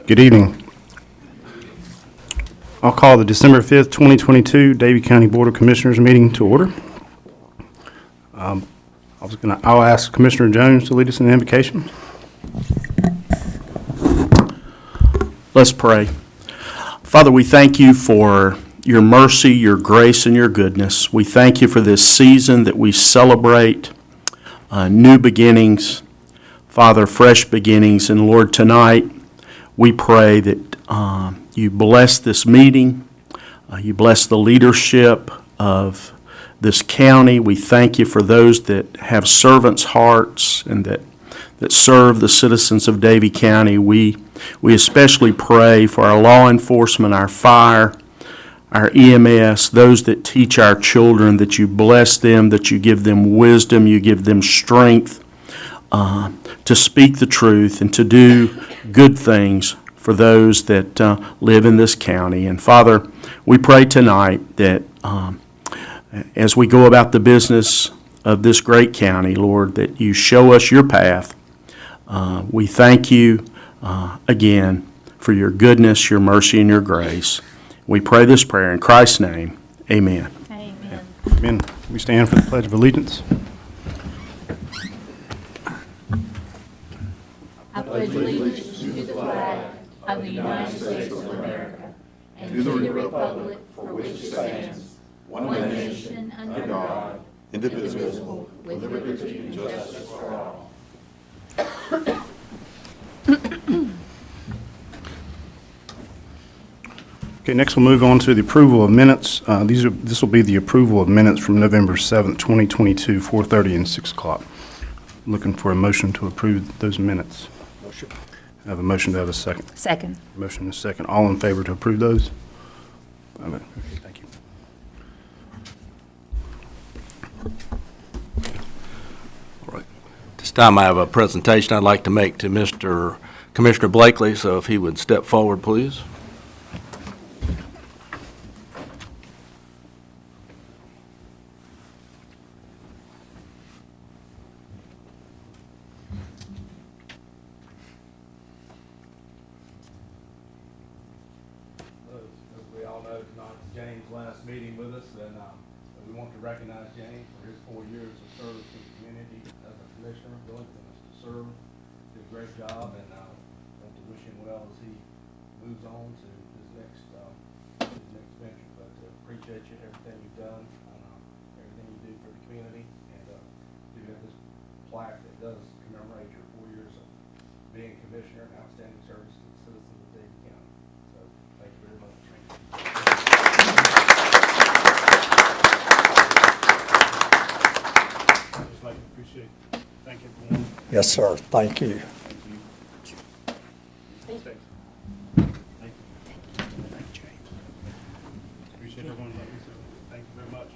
Good evening. I'll call the December 5th, 2022 Davie County Board of Commissioners meeting to order. I'll ask Commissioner Jones to lead us in the invocation. Let's pray. Father, we thank you for your mercy, your grace, and your goodness. We thank you for this season that we celebrate new beginnings, Father, fresh beginnings. And Lord, tonight we pray that you bless this meeting, you bless the leadership of this county. We thank you for those that have servants' hearts and that serve the citizens of Davie County. We especially pray for our law enforcement, our fire, our EMS, those that teach our children, that you bless them, that you give them wisdom, you give them strength to speak the truth and to do good things for those that live in this county. And Father, we pray tonight that as we go about the business of this great county, Lord, that you show us your path. We thank you again for your goodness, your mercy, and your grace. We pray this prayer in Christ's name. Amen. Amen. Amen. We stand for the Pledge of Allegiance. I pledge allegiance to the flag of the United States of America and to the republic for which it stands, one nation under God, indivisible, with liberty and justice for all. Okay, next we'll move on to the approval of minutes. This will be the approval of minutes from November 7th, 2022, 4:30 and 6 o'clock. Looking for a motion to approve those minutes. Motion. I have a motion to have a second. Second. Motion and a second. All in favor to approve those? Okay, thank you. All right. This time I have a presentation I'd like to make to Mr. Commissioner Blakely, so if he would step forward, please. As we all know, tonight's James' last meeting with us, and we want to recognize James for his 4 years of service to the community as a commissioner, willingness to serve, did a great job, and I want to wish him well as he moves on to his next venture. But appreciate you, everything you've done, everything you do for the community, and do have this plaque that does commemorate your 4 years of being commissioner and outstanding service to the citizens of Davie County. So thank you very much. Just like to appreciate, thank everyone. Yes, sir. Thank you. Thank you. Appreciate everyone. Thank you very much.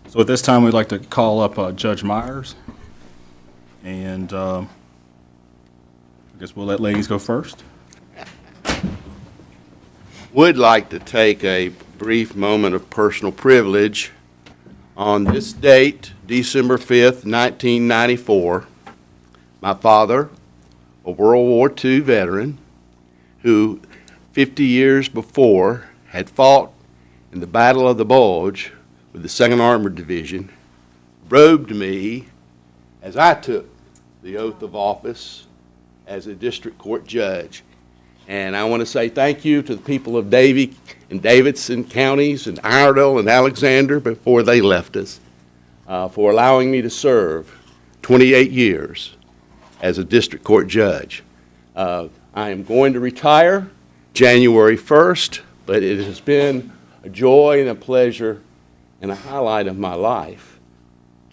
So at this time, we'd like to call up Judge Myers. And I guess we'll let ladies go first. Would like to take a brief moment of personal privilege. On this date, December 5th, 1994, my father, a World War II veteran, who 50 years before had fought in the Battle of the Bulge with the 2nd Armored Division, robed me as I took the oath of office as a district court judge. And I want to say thank you to the people of Davie and Davidson counties and Iredell and Alexander before they left us for allowing me to serve 28 years as a district court judge. I am going to retire January 1st, but it has been a joy and a pleasure and a highlight of my life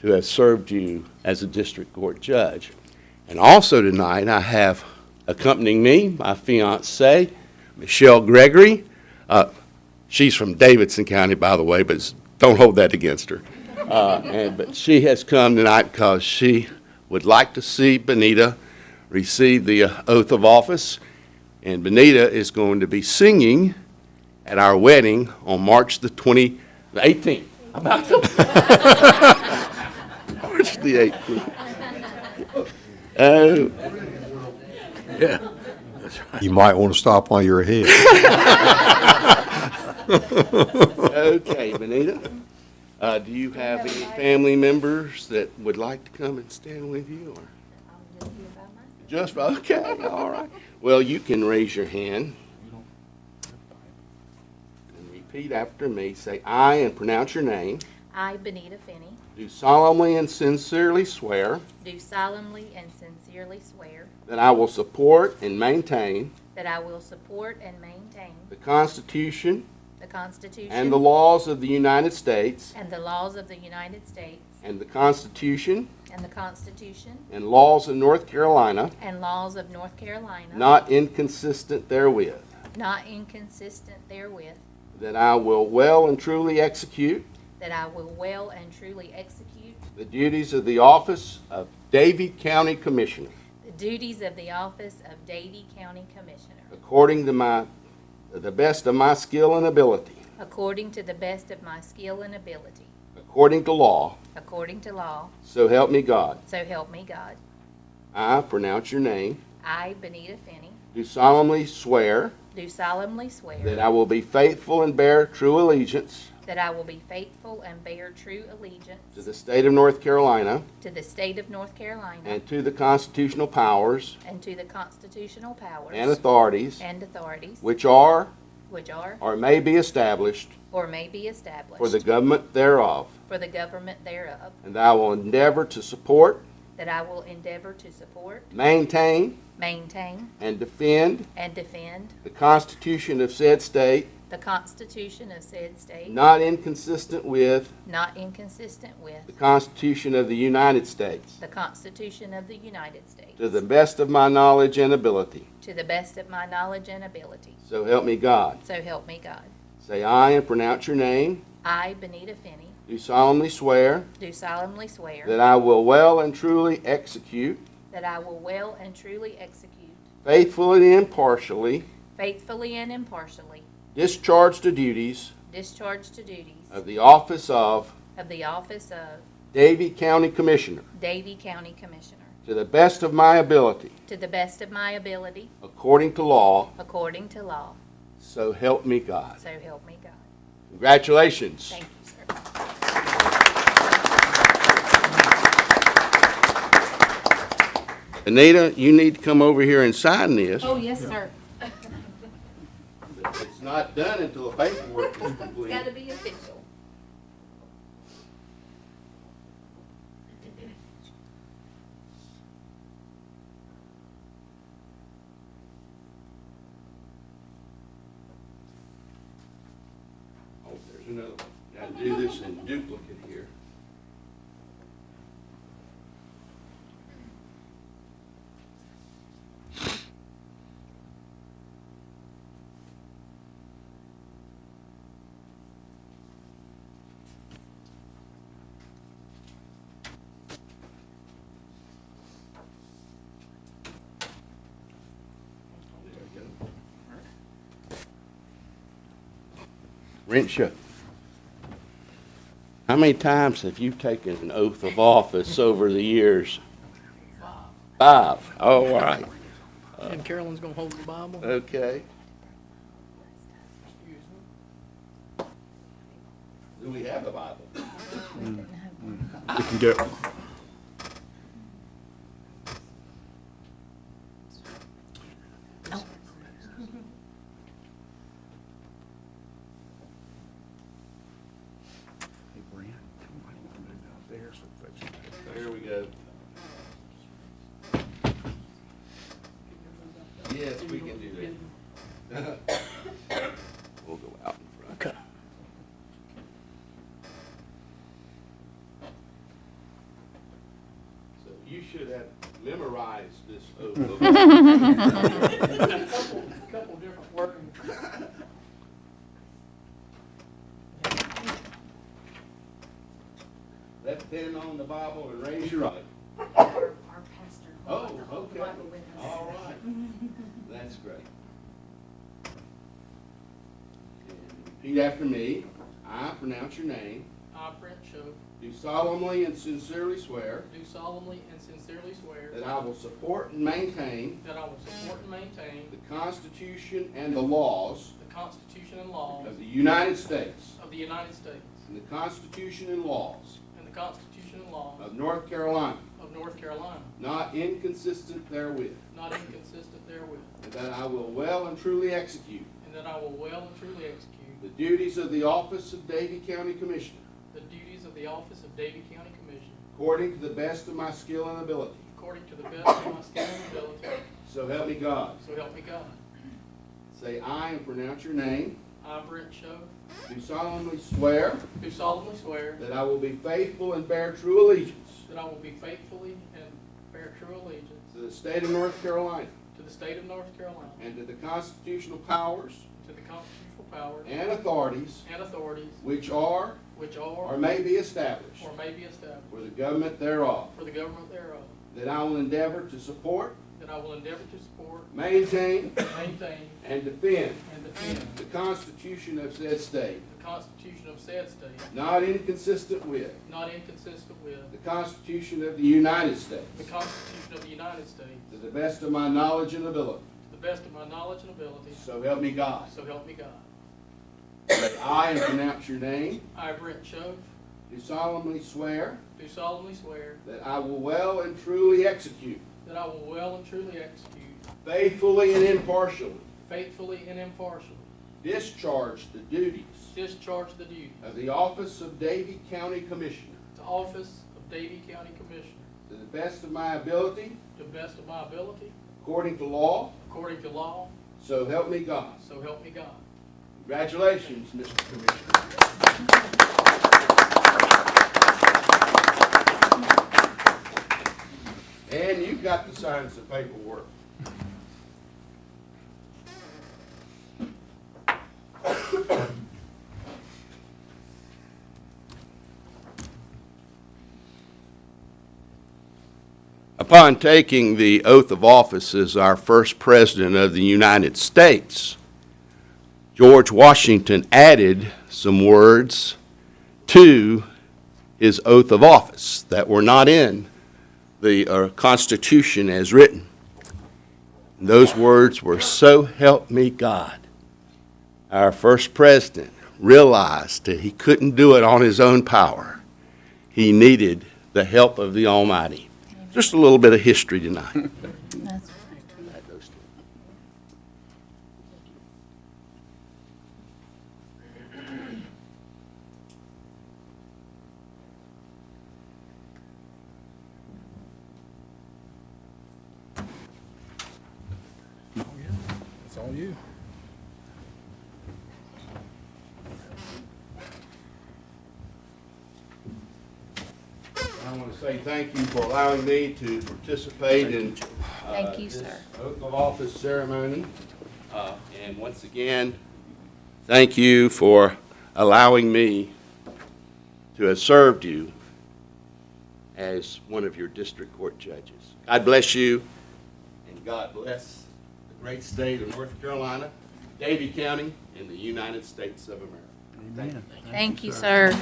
to have served you as a district court judge. And also tonight I have accompanying me my fiancée, Michelle Gregory. She's from Davidson County, by the way, but don't hold that against her. But she has come tonight because she would like to see Benita receive the oath of office. And Benita is going to be singing at our wedding on March the 18th. March the 18th. You might want to stop while you're ahead. Okay, Benita, do you have any family members that would like to come and stand with you? Or? Just, okay, all right. Well, you can raise your hand and repeat after me. Say, I, and pronounce your name. I, Benita Finney, Do solemnly and sincerely swear do solemnly and sincerely swear that I will support and maintain that I will support and maintain the Constitution the Constitution and the laws of the United States and the laws of the United States and the Constitution and the Constitution and laws of North Carolina, and laws of North Carolina, not inconsistent therewith, not inconsistent therewith, that I will well and truly execute that I will well and truly execute the duties of the office of Davie County Commissioner the duties of the office of Davie County Commissioner according to the best of my skill and ability, according to the best of my skill and ability, according to law, according to law, so help me God. so help me God. I, pronounce your name, I, Benita Finney, do solemnly swear do solemnly swear that I will be faithful and bear true allegiance that I will be faithful and bear true allegiance to the state of North Carolina to the state of North Carolina and to the constitutional powers and to the constitutional powers and authorities and authorities which are which are or may be established or may be established for the government thereof, for the government thereof, and that I will endeavor to support, that I will endeavor to support, maintain, maintain, and defend and defend the Constitution of said state, the Constitution of said state, not inconsistent with not inconsistent with the Constitution of the United States, the Constitution of the United States, to the best of my knowledge and ability. to the best of my knowledge and ability. So help me God. So help me God. Say aye and pronounce your name. I, Benita Finney, Do solemnly swear do solemnly swear that I will well and truly execute, that I will well and truly execute, faithfully and impartially, faithfully and impartially, discharge the duties discharge the duties of the office of of the office of Davie County Commissioner Davie County Commissioner to the best of my ability, to the best of my ability, according to law. according to law. So help me God. So help me God. Congratulations. Thank you, sir. Anita, you need to come over here and sign this. Oh, yes, sir. It's not done until the paperwork is complete. It's got to be official. Oh, there's another one. Now do this in duplicate here. Rensha, how many times have you taken an oath of office over the years? 5. Oh, all right. And Carolyn's gonna hold the Bible. Okay. Do we have the Bible? We can go. There we go. Yes, we can do that. We'll go out in front. Okay. So you should have memorized this oath. Couple different words. Left hand on the Bible and raise your right. Our pastor. Oh, okay. All right. That's great. And repeat after me. I pronounce your name. I, Brent Show, Do solemnly and sincerely swear do solemnly and sincerely swear that I will support and maintain that I will support and maintain the Constitution and the laws the Constitution and laws of the United States of the United States and the Constitution and laws and the Constitution and laws of North Carolina, of North Carolina, not inconsistent therewith, not inconsistent therewith, and that I will well and truly execute and that I will well and truly execute the duties of the office of Davie County Commissioner the duties of the office of Davie County Commissioner according to the best of my skill and ability. according to the best of my skill and ability, So help me God. so help me God. Say aye and pronounce your name. I, Brent Show, Do solemnly swear do solemnly swear that I will be faithful and bear true allegiance that I will be faithfully and bear true allegiance to the state of North Carolina to the state of North Carolina, and to the constitutional powers to the constitutional powers and authorities and authorities which are which or are may be established or may be established for the government thereof, for the government thereof, that I will endeavor to support, that I will endeavor to support, maintain, maintain, and defend and defend the Constitution of said state, the Constitution of said state, not inconsistent with not inconsistent with the Constitution of the United States, the Constitution of the United States, to the best of my knowledge and ability. to the best of my knowledge and ability, So help me God. so help me God. Say aye and pronounce your name. I, Brent Show, Do solemnly swear do solemnly swear that I will well and truly execute, that I will well and truly execute, faithfully and impartially, faithfully and impartially, discharge the duties discharge the duties of the office of Davie County Commissioner to office of Davie County Commissioner to the best of my ability, to the best of my ability, according to law, according to law, so help me God. so help me God. Congratulations, Mr. Commissioner. And you've got to sign some paperwork. Upon taking the oath of office as our first President of the United States, George Washington added some words to his oath of office that were not in the Constitution as written. And those words were, "So help me God." Our first president realized that he couldn't do it on his own power. He needed the help of the Almighty. Just a little bit of history tonight. It's all you. I want to say thank you for allowing me to participate in Thank you, this sir. oath of office ceremony. And once again, thank you for allowing me to have served you as one of your district court judges. God bless you, and God bless the great state of North Carolina, Davie County, and the United States of America. Thank you. Thank you, sir.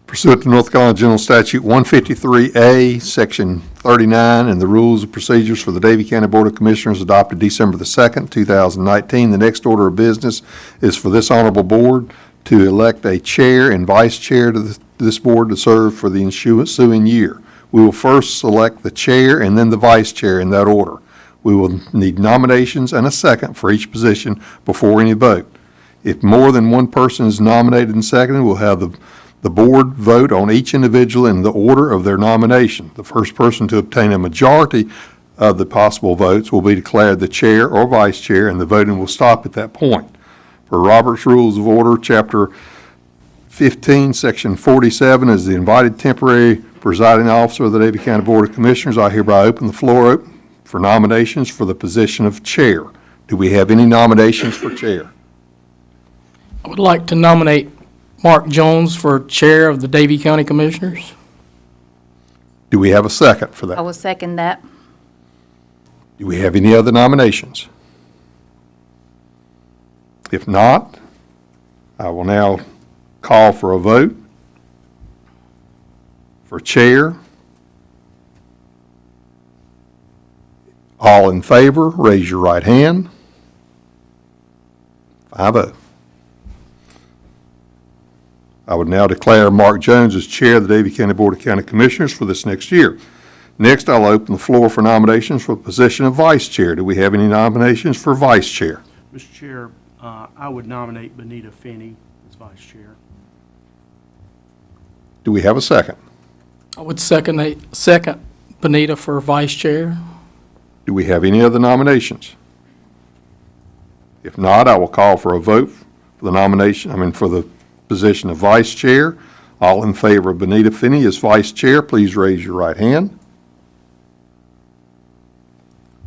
Pursuant to North Carolina General Statute 153A, Section 39, and the Rules of Procedures for the Davie County Board of Commissioners adopted December the 2nd, 2019, the next order of business is for this honorable board to elect a chair and vice chair to this board to serve for the ensuing year. We will first select the chair and then the vice chair in that order. We will need nominations and a second for each position before any vote. If more than one person is nominated and seconded, we'll have the board vote on each individual in the order of their nomination. The first person to obtain a majority of the possible votes will be declared the chair or vice chair, and the voting will stop at that point. For Robert's Rules of Order, Chapter 15, Section 47, as the invited temporary presiding officer of the Davie County Board of Commissioners, I hereby open the floor for nominations for the position of chair. Do we have any nominations for chair? I would like to nominate Mark Jones for Chair of the Davie County Commissioners. Do we have a second for I that? will second that. Do we have any other nominations? If not, I will now call for a vote for chair. All in favor, raise your right hand. 5-0. I would now declare Mark Jones as Chair of the Davie County Board of County Commissioners for this next year. Next, I'll open the floor for nominations for the position of Vice Chair. Do we have any nominations for Vice Chair? Mr. Chair, I would nominate Benita Finney as vice chair. Do we have a second? I would second Benita for Vice Chair. Do we have any other nominations? If not, I will call for a vote for the position of Vice Chair. All in favor of Benita Finney as Vice Chair, please raise your right hand.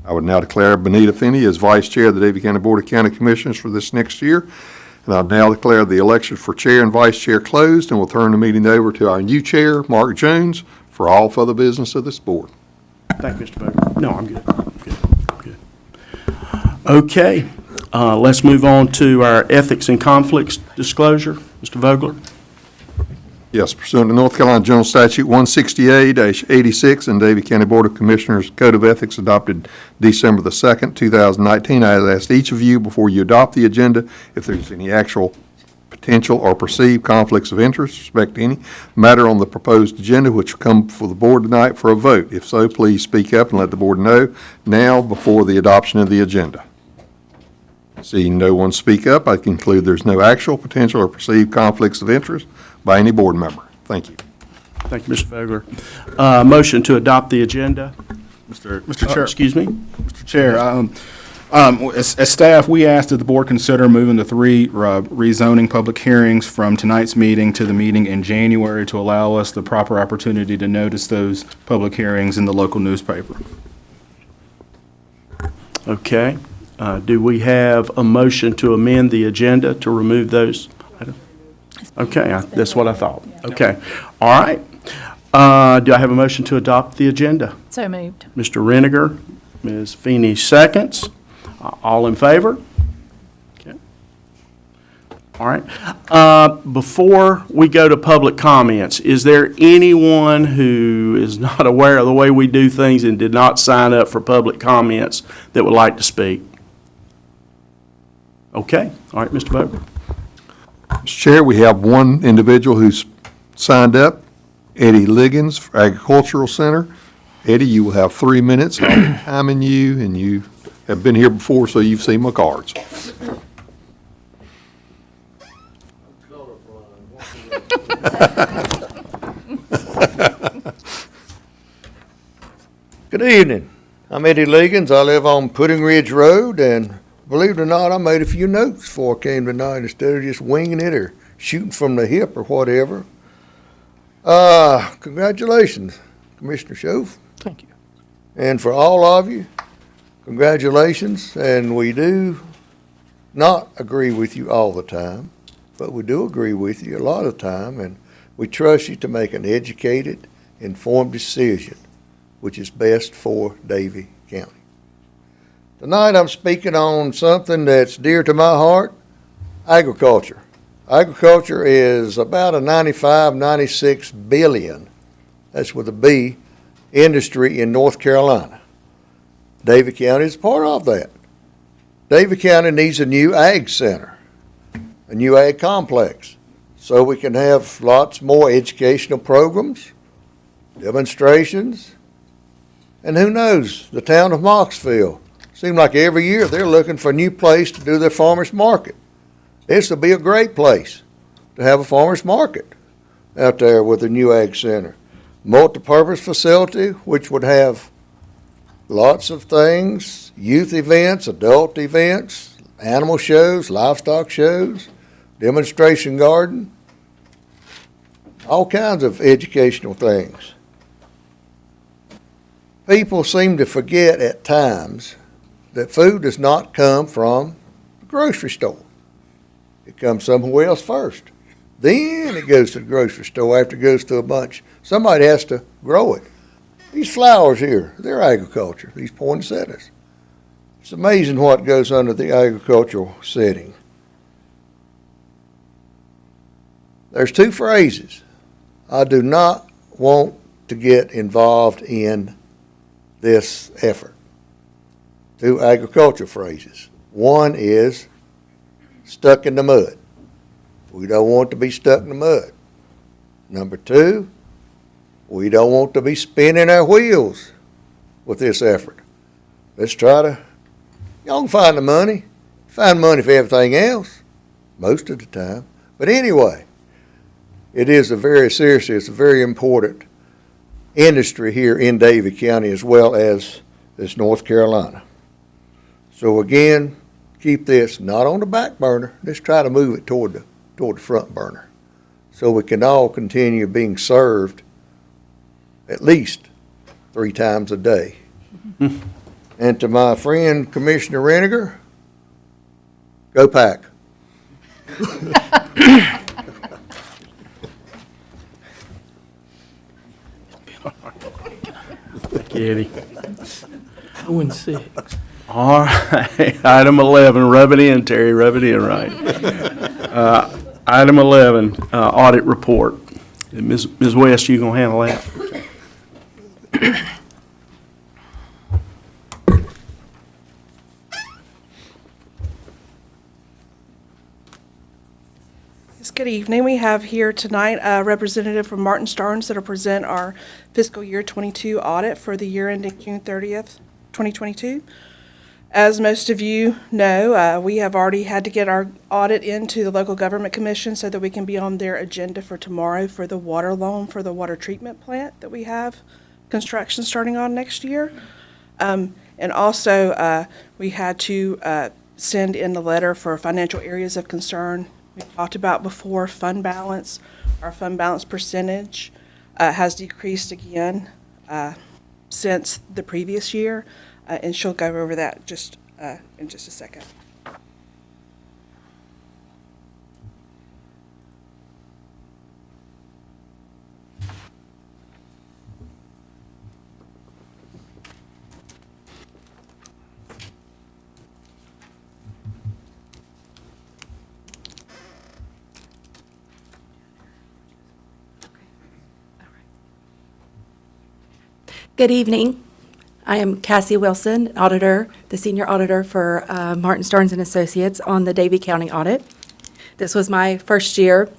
I would now declare Benita Finney as Vice Chair of the Davie County Board of County Commissioners for this next year. And I'll now declare the election for Chair and Vice Chair closed, and we'll turn the meeting over to our new Chair, Mark Jones, for all further business of this board. Thank you, Mr. Vogler. No, I'm good. I'm good. Okay, let's move on to our ethics and conflicts disclosure. Mr. Vogler? Yes, pursuant to North Carolina General Statute 168-86 and Davie County Board of Commissioners Code of Ethics adopted December the 2nd, 2019, I have asked each of you before you adopt the agenda if there's any actual potential or perceived conflicts of interest with respect to any matter on the proposed agenda which will come before the board tonight for a vote. If so, please speak up and let the board know now before the adoption of the agenda. Seeing no one speak up, I conclude there's no actual, potential, or perceived conflicts of interest by any board member. Thank you. Thank you, Mr. Vogler. Motion to adopt the agenda. Mr. Chair. Excuse me? Mr. Chair, as staff, we asked that the board consider moving the 3 rezoning public hearings from tonight's meeting to the meeting in January to allow us the proper opportunity to notice those public hearings in the local newspaper. Okay. Do we have a motion to amend the agenda to remove those items? Okay, that's what I thought. Okay. All right. Do I have a motion to adopt the agenda? So moved. Mr. Reniger, Ms. Feeney seconds. All in favor? Okay. All right. Before we go to public comments, is there anyone who is not aware of the way we do things and did not sign up for public comments that would like to speak? Okay. All right, Mr. Vogler. Mr. Chair, we have one individual who's signed up, Eddie Liggins, for Agricultural Center. Eddie, you will have 3 minutes. I'll be timing you, and you have been here before, so you've seen my cards. Good evening. I'm Eddie Liggins. I live on Pudding Ridge Road, and believe it or not, I made a few notes before I came tonight instead of just winging it or shooting from the hip or whatever. Congratulations, Commissioner Schoaf. Thank you. And for all of you, congratulations. And we do not agree with you all the time, but we do agree with you a lot of the time, and we trust you to make an educated, informed decision, which is best for Davie County. Tonight I'm speaking on something that's dear to my heart, agriculture. Agriculture is about a 96 billion, that's with a B, industry in North Carolina. Davie County is part of that. Davie County needs a new ag center, a new ag complex, so we can have lots more educational programs, demonstrations, and who knows, the town of Moxville. Seems like every year they're looking for a new place to do their farmers market. This will be a great place to have a farmers market out there with a new ag center. Multi-purpose facility, which would have lots of things, youth events, adult events, animal shows, livestock shows, demonstration garden, all kinds of educational things. People seem to forget at times that food does not come from the grocery store. It comes somewhere else first. Then it goes to the grocery store after it goes to a bunch. Somebody has to grow it. These flowers here, they're agriculture, these poinsettias. It's amazing what goes under the agricultural setting. There's two phrases I do not want to get involved in this effort. Two agricultural phrases. One is stuck in the mud. We don't want to be stuck in the mud. Number two, we don't want to be spinning our wheels with this effort. Let's try to, y'all can find the money. Find money for everything else, most of the time. But anyway, it is it's a very important industry here in Davie County as well as this North Carolina. So again, keep this not on the back burner. Let's try to move it toward the front burner so we can all continue being served at least 3 times a day. And to my friend Commissioner Reniger, go Pack. Thank you, Eddie. 0-6. All right, item 11, rub it in, Terry, rub it in right. Item 11, audit report. Ms. West, you gonna handle that? Yes, good evening. We have here tonight a representative from Martin Starnes that will present our fiscal year 22 audit for the year ending June 30th, 2022. As most of you know, we have already had to get our audit into the local government commission so that we can be on their agenda for tomorrow for the water loan for the water treatment plant that we have construction starting on next year. And also, we had to send in the letter for financial areas of concern. We talked about before fund balance. Our fund balance percentage has decreased again since the previous year. And she'll go over that just in just a second. Good evening. I am Cassie Wilson, auditor, the senior auditor for Martin Starnes and Associates on the Davie County audit. This was my first year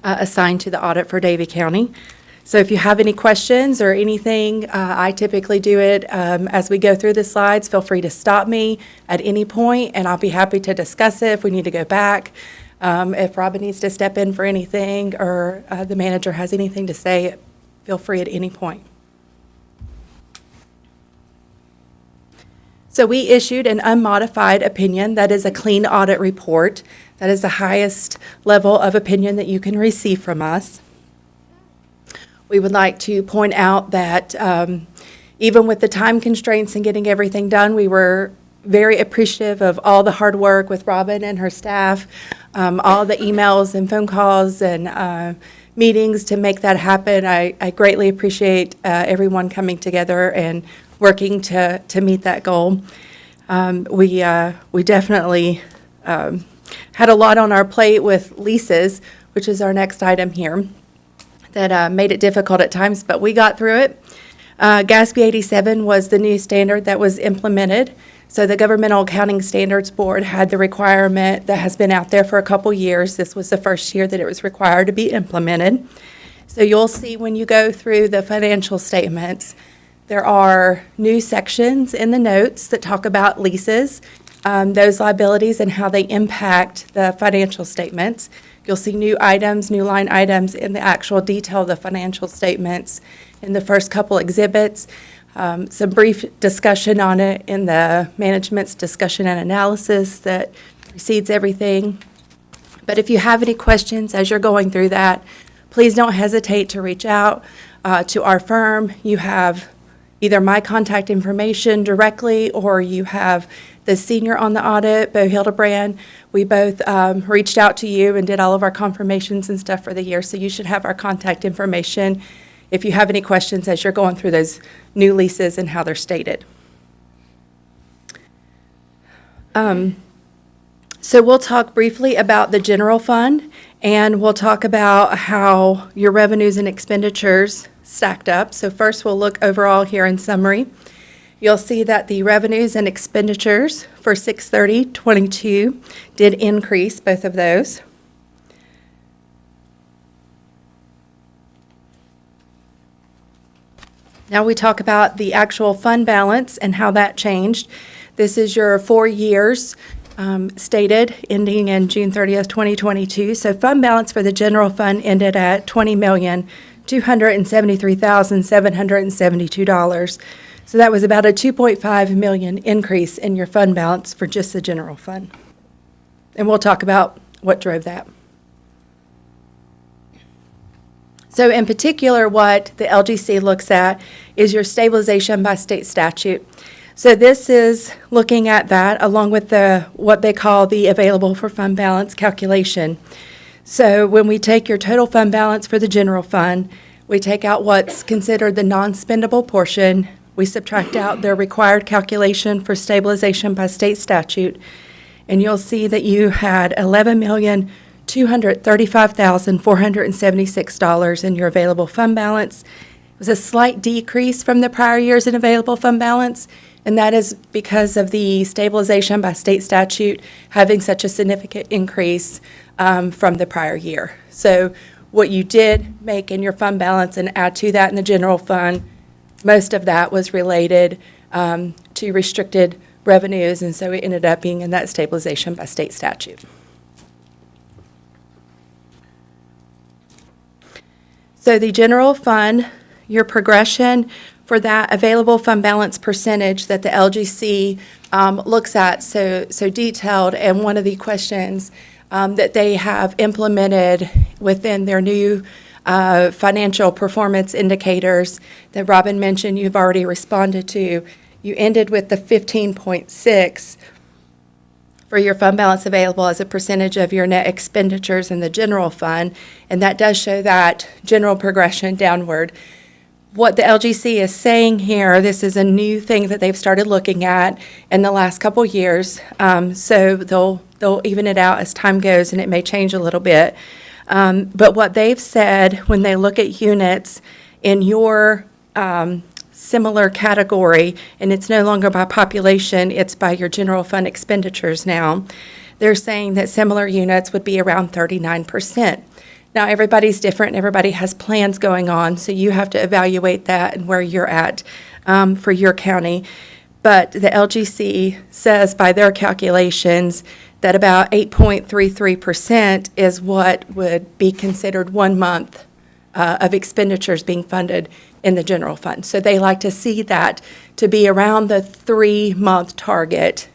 assigned to the audit for Davie County. So if you have any questions or anything, I typically do it as we go through the slides. Feel free to stop me at any point, and I'll be happy to discuss it if we need to go back. If Robin needs to step in for anything or the manager has anything to say, feel free at any point. So we issued an unmodified opinion. That is a clean audit report. That is the highest level of opinion that you can receive from us. We would like to point out that even with the time constraints and getting everything done, we were very appreciative of all the hard work with Robin and her staff, all the emails and phone calls and meetings to make that happen. I greatly appreciate everyone coming together and working to meet that goal. We definitely had a lot on our plate with leases, which is our next item here, that made it difficult at times, but we got through it. GASB 87 was the new standard that was implemented. So the Governmental Accounting Standards Board had the requirement that has been out there for a couple years. This was the first year that it was required to be implemented. So you'll see when you go through the financial statements, there are new sections in the notes that talk about leases, those liabilities and how they impact the financial statements. You'll see new items, new line items in the actual detail of the financial statements in the first couple exhibits. some brief discussion on it in the management's discussion and analysis that precedes everything. But if you have any questions as you're going through that, please don't hesitate to reach out to our firm. You have either my contact information directly, or you have the senior on the audit, Bo Hildebrand. We both reached out to you and did all of our confirmations and stuff for the year, so you should have our contact information if you have any questions as you're going through those new leases and how they're stated. So we'll talk briefly about the general fund, and we'll talk about how your revenues and expenditures stacked up. So first, we'll look overall here in summary. You'll see that the revenues and expenditures for 6/30/22 did increase, both of those. Now we talk about the actual fund balance and how that changed. This is your 4 years stated, ending in June 30th, 2022. So fund balance for the general fund ended at $20,273,772. So that was about a $2.5 million increase in your fund balance for just the general fund. And we'll talk about what drove that. So in particular, what the LGC looks at is your stabilization by state statute. So this is looking at that along with what they call the available for fund balance calculation. So when we take your total fund balance for the general fund, we take out what's considered the non-spendable portion. We subtract out their required calculation for stabilization by state statute, and you'll see that you had $11,235,476 in your available fund balance. It was a slight decrease from the prior years in available fund balance, and that is because of the stabilization by state statute having such a significant increase from the prior year. So what you did make in your fund balance and add to that in the general fund, most of that was related to restricted revenues, and so it ended up being in that stabilization by state statute. So the general fund, your progression for that available fund balance percentage that the LGC looks at so detailed, and one of the questions that they have implemented within their new financial performance indicators that Robin mentioned you've already responded to. You ended with the 15.6 for your fund balance available as a percentage of your net expenditures in the general fund, and that does show that general progression downward. What the LGC is saying here, this is a new thing that they've started looking at in the last couple years, so they'll even it out as time goes, and it may change a little bit. But what they've said when they look at units in your similar category, and it's no longer by population, it's by your general fund expenditures now, they're saying that similar units would be around 39%. Now, everybody's different, everybody has plans going on, so you have to evaluate that and where you're at for your county. But the LGC says by their calculations that about 8.33% is what would be considered 1 month of expenditures being funded in the general fund. So they like to see that to be around the 3-month target,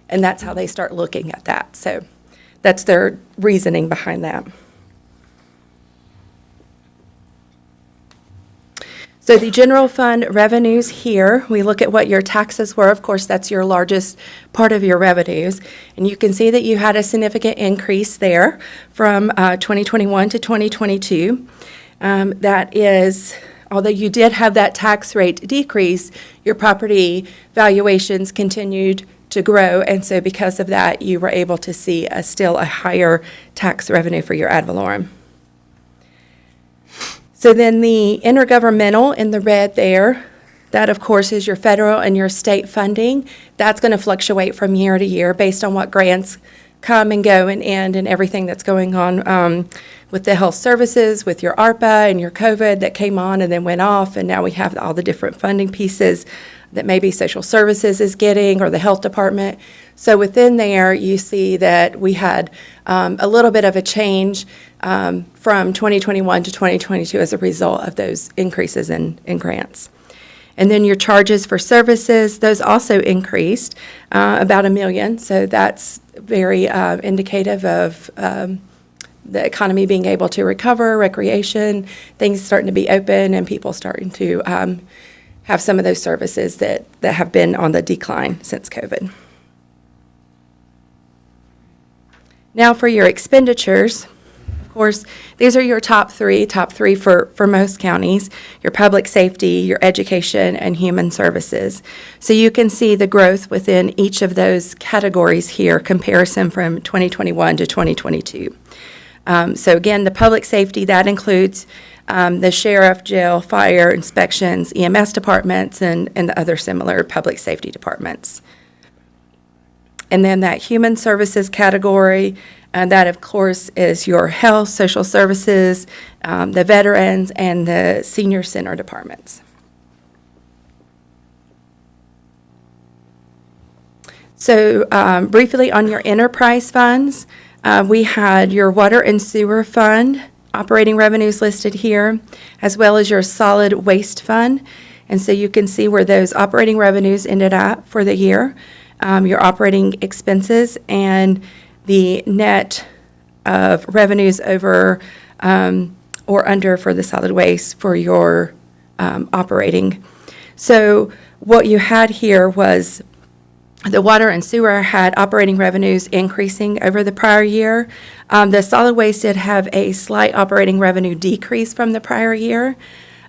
and that's how they start looking at that. So that's their reasoning behind that. So the general fund revenues here, we look at what your taxes were. Of course, that's your largest part of your revenues. And you can see that you had a significant increase there from 2021 to 2022. That is, although you did have that tax rate decrease, your property valuations continued to grow. And so because of that, you were able to see still a higher tax revenue for your ad valorem. So then the intergovernmental in the red there, that of course is your federal and your state funding. That's going to fluctuate from year to year based on what grants come and go and end and everything that's going on with the health services, with your ARPA and your COVID that came on and then went off, and now we have all the different funding pieces that maybe social services is getting or the health department. So within there, you see that we had a little bit of a change from 2021 to 2022 as a result of those increases in grants. And then your charges for services, those also increased about $1 million. So that's very indicative of the economy being able to recover, recreation, things starting to be open, and people starting to have some of those services that have been on the decline since COVID. Now for your expenditures. Of course, these are your top three for most counties, your public safety, your education, and human services. So you can see the growth within each of those categories here, comparison from 2021 to 2022. So again, the public safety, that includes the sheriff, jail, fire, inspections, EMS departments, and the other similar public safety departments. And then that human services category, that of course is your health, social services, the veterans, and the senior center departments. So briefly on your enterprise funds, we had your water and sewer fund operating revenues listed here, as well as your solid waste fund. And so you can see where those operating revenues ended up for the year, your operating expenses, and the net of revenues over or under for the solid waste for your operating. So what you had here was the water and sewer had operating revenues increasing over the prior year. The solid waste did have a slight operating revenue decrease from the prior year.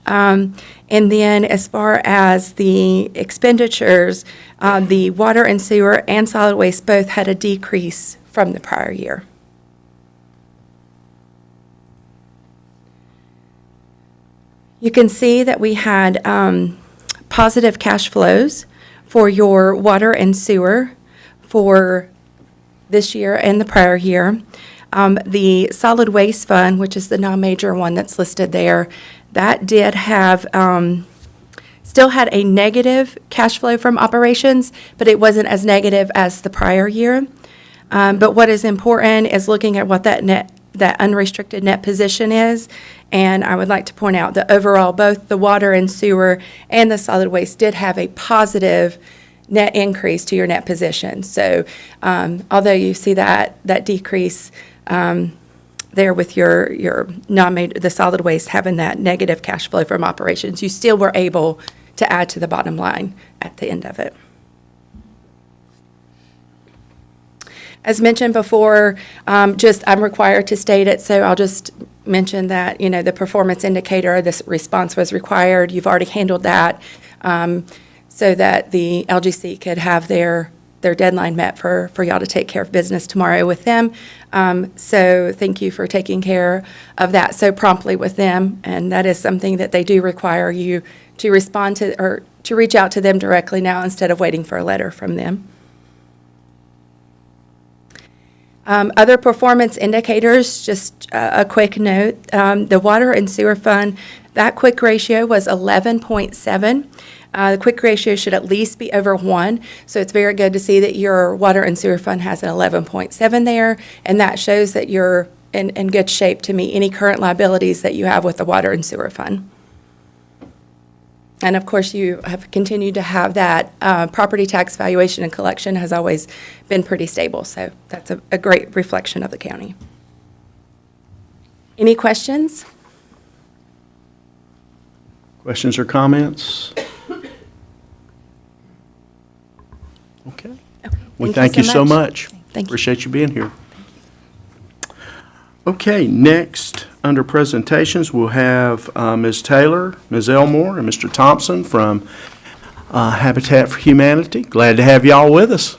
And then as far as the expenditures, the water and sewer and solid waste both had a decrease from the prior year. You can see that we had positive cash flows for your water and sewer for this year and the prior year. The solid waste fund, which is the non-major one that's listed there, that did have, still had a negative cash flow from operations, but it wasn't as negative as the prior year. But what is important is looking at what that unrestricted net position is. And I would like to point out that overall, both the water and sewer and the solid waste did have a positive net increase to your net position. So although you see that decrease there with your the solid waste having that negative cash flow from operations, you still were able to add to the bottom line at the end of it. As mentioned before, I'm required to state it, so I'll just mention that, the performance indicator, this response was required. You've already handled that, so that the LGC could have their deadline met for y'all to take care of business tomorrow with them. So thank you for taking care of that so promptly with them, and that is something that they do require you to respond to, or to reach out to them directly now instead of waiting for a letter from them. Other performance indicators, just a quick note, the water and sewer fund, that quick ratio was 11.7. The quick ratio should at least be over 1, so it's very good to see that your water and sewer fund has an 11.7 there, and that shows that you're in good shape to meet any current liabilities that you have with the water and sewer fund. And of course, you have continued to have that property tax valuation and collection has always been pretty stable, so that's a great reflection of the county. Any questions? Questions or comments? Okay. We thank you so much. Thank you. Appreciate you being here. Okay, next, under presentations, we'll have Ms. Taylor, Ms. Elmore, and Mr. Thompson from Habitat for Humanity. Glad to have y'all with us.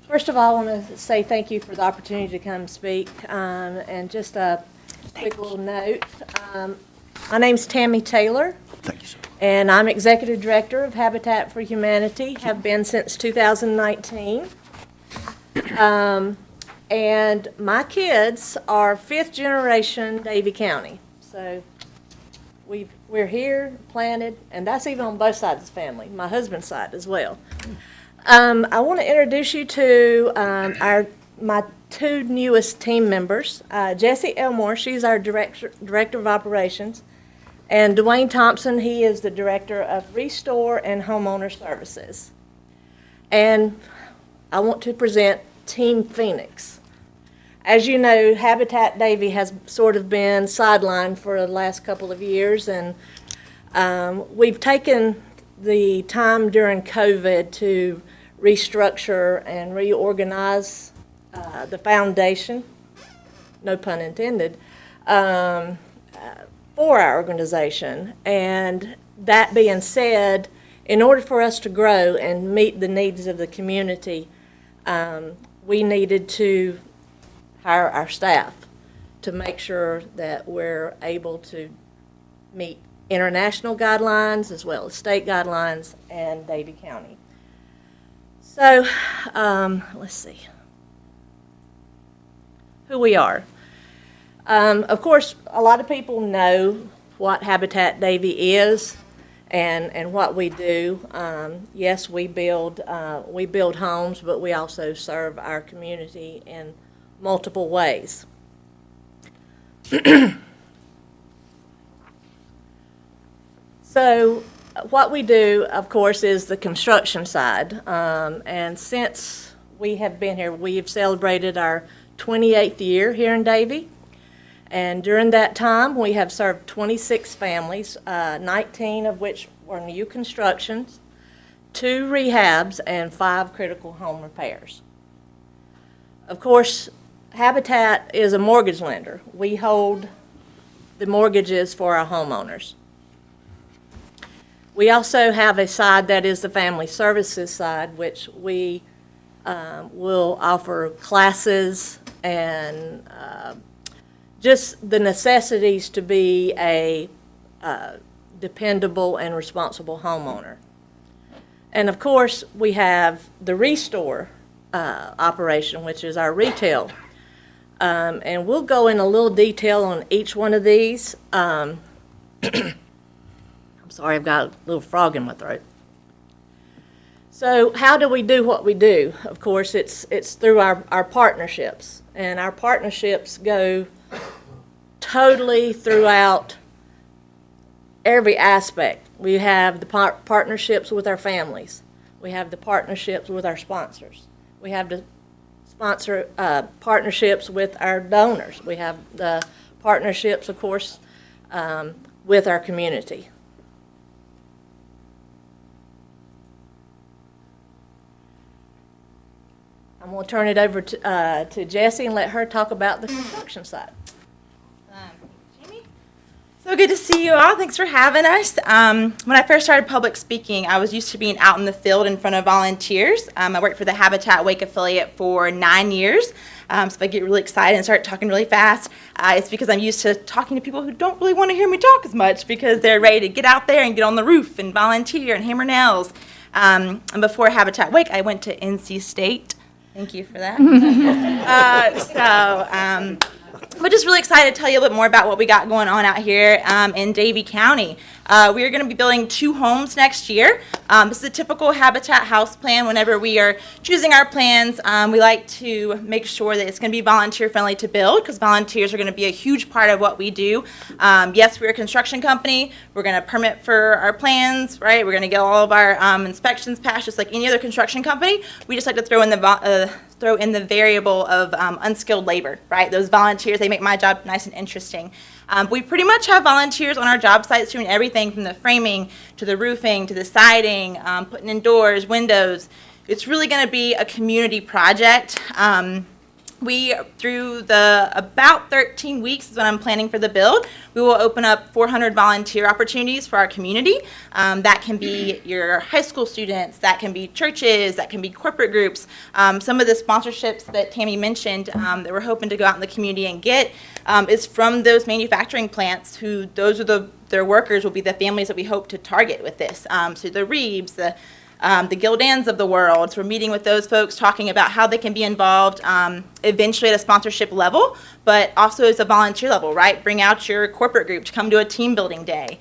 First of all, I want to say thank you for the opportunity to come speak, and just a quick little note. My name's Tammy Taylor. Thank you, sir. And I'm Executive Director of Habitat for Humanity, have been since 2019. And my kids are fifth generation Davie County. So we're here, planted, and that's even on both sides of the family, my husband's side as well. I want to introduce you to my two newest team members. Jessie Elmore, she's our Director of Operations, and Dwayne Thompson, he is the Director of Restore and Homeowner Services. And I want to present Team Phoenix. As you know, Habitat Davie has sort of been sidelined for the last couple of years, and we've taken the time during COVID to restructure and reorganize the foundation, no pun intended, for our organization. And that being said, in order for us to grow and meet the needs of the community, we needed to hire our staff to make sure that we're able to meet international guidelines as well as state guidelines and Davie County. So, let's see who we are. Of course, a lot of people know what Habitat Davie is and what we do. Yes, we build homes, but we also serve our community in multiple ways. So what we do, of course, is the construction side. And since we have been here, we have celebrated our 28th year here in Davie. And during that time, we have served 26 families, 19 of which were new constructions, 2 rehabs, and 5 critical home repairs. Of course, Habitat is a mortgage lender. We hold the mortgages for our homeowners. We also have a side that is the family services side, which we will offer classes and just the necessities to be a dependable and responsible homeowner. And of course, we have the Restore operation, which is our retail. And we'll go in a little detail on each one of these. I'm sorry, I've got a little frog in my throat. So how do we do what we do? Of course, it's through our partnerships. And our partnerships go totally throughout every aspect. We have the partnerships with our families. We have the partnerships with our sponsors. We have the partnerships with our donors. We have the partnerships, of course, with our community. I'm going to turn it over to Jessie and let her talk about the construction side. Jamie? So good to see you all. Thanks for having us. When I first started public speaking, I was used to being out in the field in front of volunteers. I worked for the Habitat Wake affiliate for 9 years. So if I get really excited and start talking really fast, it's because I'm used to talking to people who don't really want to hear me talk as much because they're ready to get out there and get on the roof and volunteer and hammer nails. And before Habitat Wake, I went to NC State. Thank you for that. We're just really excited to tell you a little bit more about what we got going on out here in Davie County. We are going to be building 2 homes next year. This is a typical Habitat house plan. Whenever we are choosing our plans, we like to make sure that it's going to be volunteer friendly to build because volunteers are going to be a huge part of what we do. Yes, we're a construction company. We're going to permit for our plans, right? We're going to get all of our inspections passed just like any other construction company. We just like to throw in the variable of unskilled labor, right? Those volunteers, they make my job nice and interesting. We pretty much have volunteers on our job sites doing everything from the framing to the roofing to the siding, putting in doors, windows. It's really going to be a community project. Through the about 13 weeks is when I'm planning for the build, we will open up 400 volunteer opportunities for our community. That can be your high school students, that can be churches, that can be corporate groups. Some of the sponsorships that Tammy mentioned that we're hoping to go out in the community and get is from those manufacturing plants who their workers will be the families that we hope to target with this. So the Reeves, the Gildans of the world. So we're meeting with those folks, talking about how they can be involved eventually at a sponsorship level, but also as a volunteer level, right? Bring out your corporate group to come to a team building day.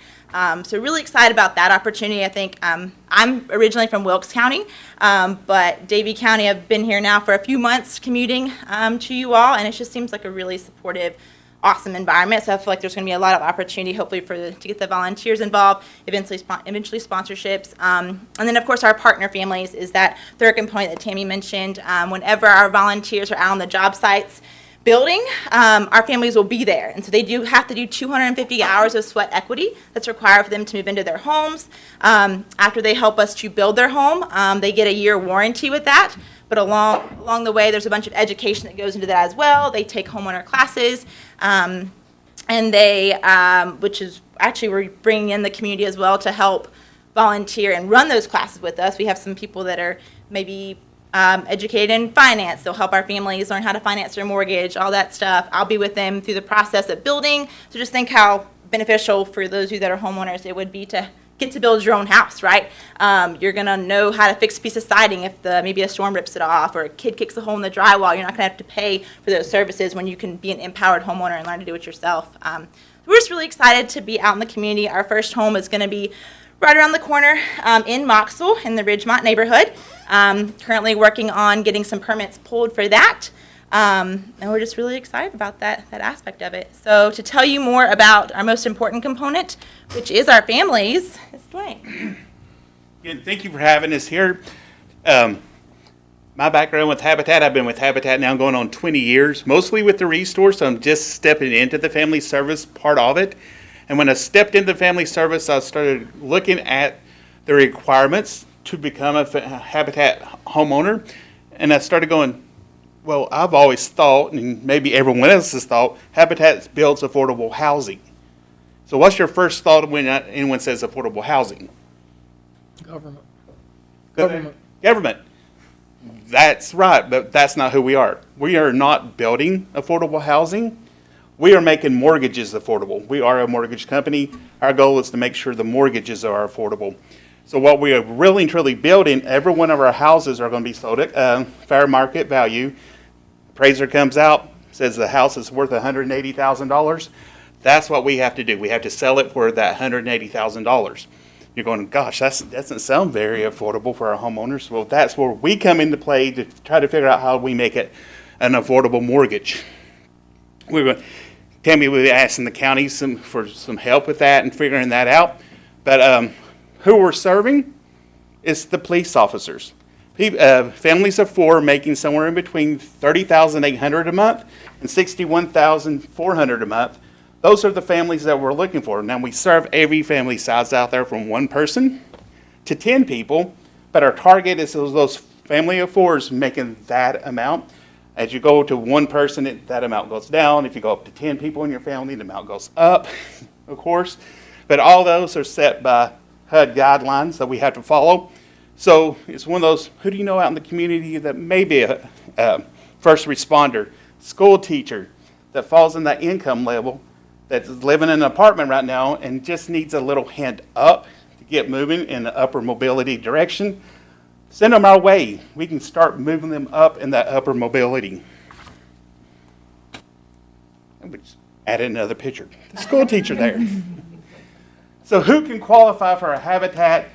So really excited about that opportunity. I think I'm originally from Wilkes County, but Davie County, I've been here now for a few months commuting to you all, and it just seems like a really supportive, awesome environment. So I feel like there's going to be a lot of opportunity, hopefully, to get the volunteers involved, eventually sponsorships. And then, of course, our partner families is that third component that Tammy mentioned. Whenever our volunteers are out on the job sites building, our families will be there. And so they do have to do 250 hours of sweat equity that's required for them to move into their homes. After they help us to build their home, they get a year warranty with that. But along the way, there's a bunch of education that goes into that as well. They take homeowner classes, and they, which is actually we're bringing in the community as well to help volunteer and run those classes with us. We have some people that are maybe educated in finance. They'll help our families learn how to finance their mortgage, all that stuff. I'll be with them through the process of building. So just think how beneficial for those of you that are homeowners it would be to get to build your own house, right? You're gonna know how to fix a piece of siding if maybe a storm rips it off or a kid kicks a hole in the drywall. You're not gonna have to pay for those services when you can be an empowered homeowner and learn to do it yourself. We're just really excited to be out in the community. Our first home is gonna be right around the corner in Moxville in the Ridgemont neighborhood. Currently working on getting some permits pulled for that. And we're just really excited about that aspect of it. So to tell you more about our most important component, which is our families, is Dwayne. Again, thank you for having us here. My background with Habitat, I've been with Habitat now going on 20 years, mostly with the Restore, so I'm just stepping into the family service part of it. And when I stepped into family service, I started looking at the requirements to become a Habitat homeowner, and I started going, well, I've always thought, and maybe everyone else has thought, Habitat builds affordable housing. So what's your first thought when anyone says affordable housing? Government. Government. That's right, but that's not who we are. We are not building affordable housing. We are making mortgages affordable. We are a mortgage company. Our goal is to make sure the mortgages are affordable. So what we are really and truly building, every one of our houses are going to be sold at fair market value. Appraiser comes out, says the house is worth $180,000. That's what we have to do. We have to sell it for that $180,000. You're going, gosh, that doesn't sound very affordable for our homeowners. Well, that's where we come into play to try to figure out how we make it an affordable mortgage. Tammy will be asking the county for some help with that and figuring that out. But who we're serving is the police officers. Families of four making somewhere in between $30,800 a month and $61,400 a month. Those are the families that we're looking for. Now, we serve every family size out there from 1 person to 10 people, but our target is those family of fours making that amount. As you go to 1 person, that amount goes down. If you go up to 10 people in your family, the amount goes up, of course. But all those are set by HUD guidelines that we have to follow. So it's one of those, who do you know out in the community that may be a first responder, school teacher that falls in that income level, that's living in an apartment right now and just needs a little hand up to get moving in the upper mobility direction? Send them our way. We can start moving them up in that upper mobility. And we just added another picture. The school teacher there. So who can qualify for a Habitat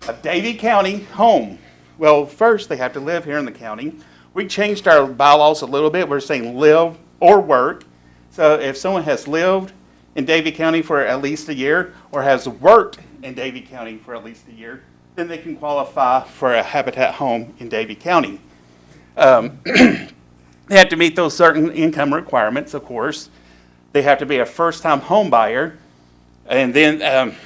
of Davie County home? Well, first they have to live here in the county. We changed our bylaws a little bit. We're saying live or work. So if someone has lived in Davie County for at least a year or has worked in Davie County for at least a year, then they can qualify for a Habitat home in Davie County. They have to meet those certain income requirements, of course. They have to be a first-time home buyer, and then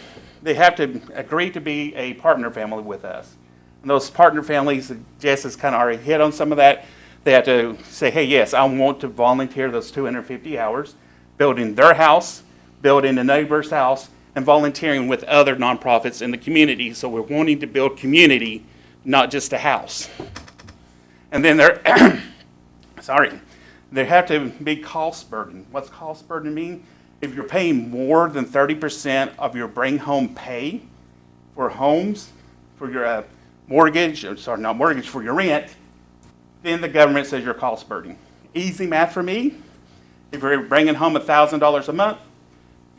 they have to agree to be a partner family with us. And those partner families, Jess has kind of already hit on some of that. They have to say, hey, yes, I want to volunteer those 250 hours, building their house, building a neighbor's house, and volunteering with other nonprofits in the community. So we're wanting to build community, not just a house. And then there have to be cost burden. What's cost burden mean? If you're paying more than 30% of your bring home pay for homes, for your mortgage, not mortgage, for your rent, then the government says you're cost burden. Easy math for me. If you're bringing home $1,000 a month,